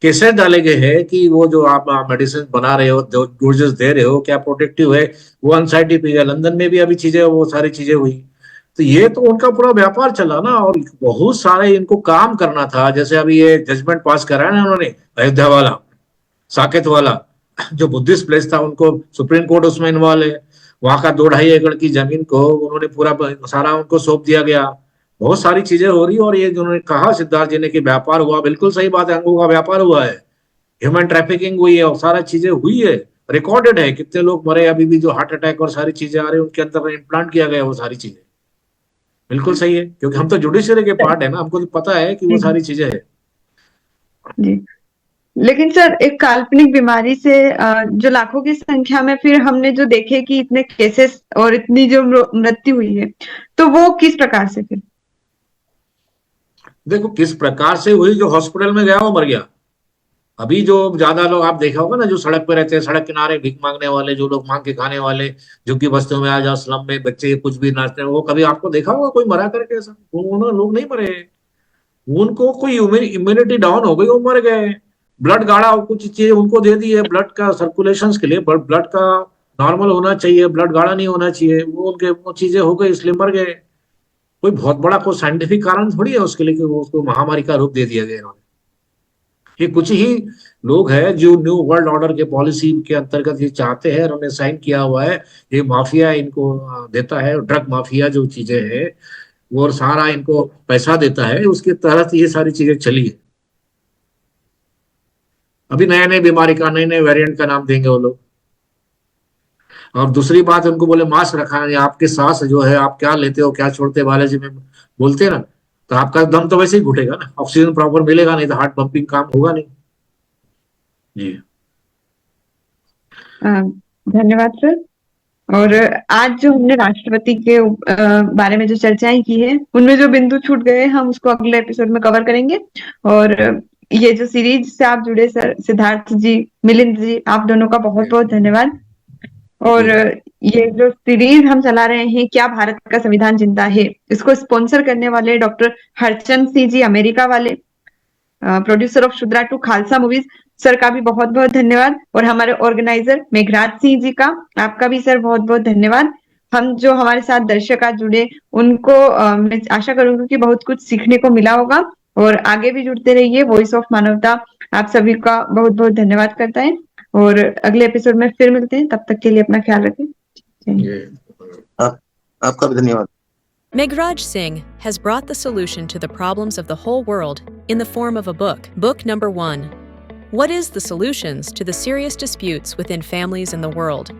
केसेस डाले गए हैं कि वो जो आप मेडिसिन बना रहे हो, जो डोजेस दे रहे हो, क्या प्रोटेक्टिव है, वो अनसाइंटिफिक है। लंदन में भी अभी चीजें, वो सारी चीजें हुई। तो ये तो उनका पूरा व्यापार चला ना, और बहुत सारे इनको काम करना था। जैसे अभी ये जजमेंट पास करा है ना उन्होंने, अयोध्या वाला, साकेत वाला, जो बुद्धिस्ट प्लेस था, उनको सुप्रीम कोर्ट उसमें इन्वॉल्व है। वहां का 2-2.5 एकड़ की जमीन को उन्होंने पूरा सारा उनको सौंप दिया गया। बहुत सारी चीजें हो रही। और ये जो उन्होंने कहा सिद्धार्थ जी ने कि व्यापार हुआ, बिल्कुल सही बात है, अंगों का व्यापार हुआ है, ह्यूमन ट्रैफिकिंग हुई है, और सारा चीजें हुई है, रिकॉर्डेड है। कितने लोग मरे, अभी भी जो हार्ट अटैक और सारी चीजें आ रही है, उनके अंदर इम्प्लांट किया गया वो सारी चीजें। बिल्कुल सही है, क्योंकि हम तो जुडिशरी के पार्ट है ना, हमको तो पता है कि वो सारी चीजें है। जी, लेकिन सर, एक काल्पनिक बीमारी से जो लाखों की संख्या में फिर हमने जो देखे कि इतने केसेस और इतनी जो मृत्यु हुई है, तो वो किस प्रकार से? फिर देखो किस प्रकार से हुई, जो हॉस्पिटल में गया वो मर गया। अभी जो ज्यादा लोग आप देखा होगा ना, जो सड़क पे रहते हैं, सड़क किनारे भीख मांगने वाले, जो लोग मांग के खाने वाले, झुग्गी बस्तियों में आ जाओ, स्लम में बच्चे कुछ भी नाचते हैं, वो कभी आपको देखा होगा कोई मरा करके? ऐसा लोग नहीं मरे। उनको कोई इम्यूनिटी डाउन हो गई, वो मर गए। ब्लड गाढ़ा कुछ चीज उनको दे दी है, ब्लड का सर्कुलेशन के लिए, ब्लड का नॉर्मल होना चाहिए, ब्लड गाढ़ा नहीं होना चाहिए, वो उनके वो चीजें हो गई, इसलिए मर गए। कोई बहुत बड़ा कोई साइंटिफिक कारण थोड़ी है उसके लिए कि वो उसको महामारी का रूप दे दिया गया इन्होंने। ये कुछ ही लोग हैं जो न्यू वर्ल्ड ऑर्डर के पॉलिसी के अंतर्गत ये चाहते हैं, उन्होंने साइन किया हुआ है। ये माफिया इनको देता है, ड्रग माफिया जो चीजें हैं, वो सारा इनको पैसा देता है, उसके तहत ये सारी चीजें चली है। अभी नए नए बीमारी का, नए नए वेरिएंट का नाम देंगे वो लोग। और दूसरी बात, उनको बोले मास्क रखा है, आपके सांस जो है, आप क्या लेते हो क्या छोड़ते हो, बायोलॉजी में बोलते हैं ना, तो आपका दम तो वैसे ही घुटेगा ना, ऑक्सीजन प्रॉपर मिलेगा नहीं तो हार्ट पंपिंग काम होगा नहीं। जी धन्यवाद सर। और आज जो हमने राष्ट्रपति के बारे में जो चर्चाएं की है, उनमें जो बिंदु छूट गए हम उसको अगले एपिसोड में कवर करेंगे। और ये जो सीरीज से आप जुड़े सर, सिद्धार्थ जी, मिलिंद जी, आप दोनों का बहुत बहुत धन्यवाद। और ये जो सीरीज हम चला रहे हैं, क्या भारत का संविधान जिंदा है, इसको स्पॉन्सर करने वाले डॉक्टर हरचंद सिंह जी, अमेरिका वाले, producer of Shudra to Khalsa movies, sir का भी बहुत बहुत धन्यवाद। और हमारे ऑर्गेनाइजर मेघराज सिंह जी का, आपका भी सर बहुत बहुत धन्यवाद। हम जो हमारे साथ दर्शक आज जुड़े, उनको मैं आशा करूंगी कि बहुत कुछ सीखने को मिला होगा। और आगे भी जुड़ते रहिए। वॉइस ऑफ मानवता आप सभी का बहुत बहुत धन्यवाद करता है और अगले एपिसोड में फिर मिलते हैं। तब तक के लिए अपना ख्याल रखें। आपका भी धन्यवाद। Meghraj Singh has brought the solution to the problems of the whole world in the form of a book. Book number 1. What is the solutions to the serious disputes within families in the world?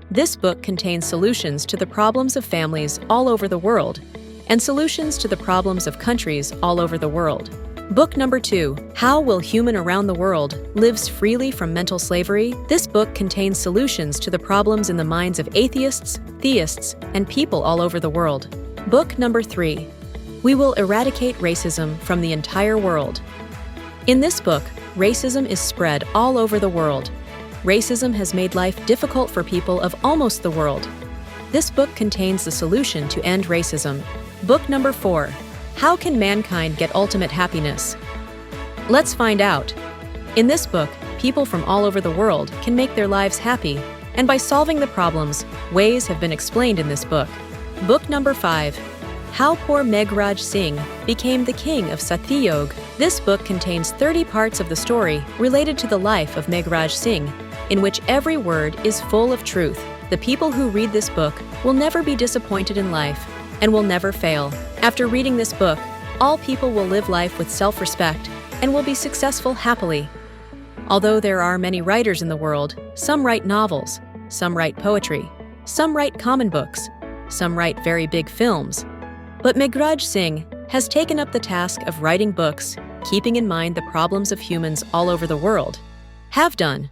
This book contains solutions to the problems of families all over the world and solutions to the problems of countries all over the world. Book number 2. How will human around the world lives freely from mental slavery? This book contains solutions to the problems in the minds of atheists, theists, and people all over the world. Book number 3. We will eradicate racism from the entire world. In this book, racism is spread all over the world. Racism has made life difficult for people of almost the world. This book contains the solution to end racism. Book number 4. How can mankind get ultimate happiness? Let's find out. In this book, people from all over the world can make their lives happy, and by solving the problems, ways have been explained in this book. Book number 5. How poor Meghraj Singh became the king of Satyog. This book contains 30 parts of the story related to the life of Meghraj Singh, in which every word is full of truth. The people who read this book will never be disappointed in life and will never fail. After reading this book, all people will live life with self-respect and will be successful happily. Although there are many writers in the world, some write novels, some write poetry, some write common books, some write very big films. But Meghraj Singh has taken up the task of writing books, keeping in mind the problems of humans all over the world. Have done.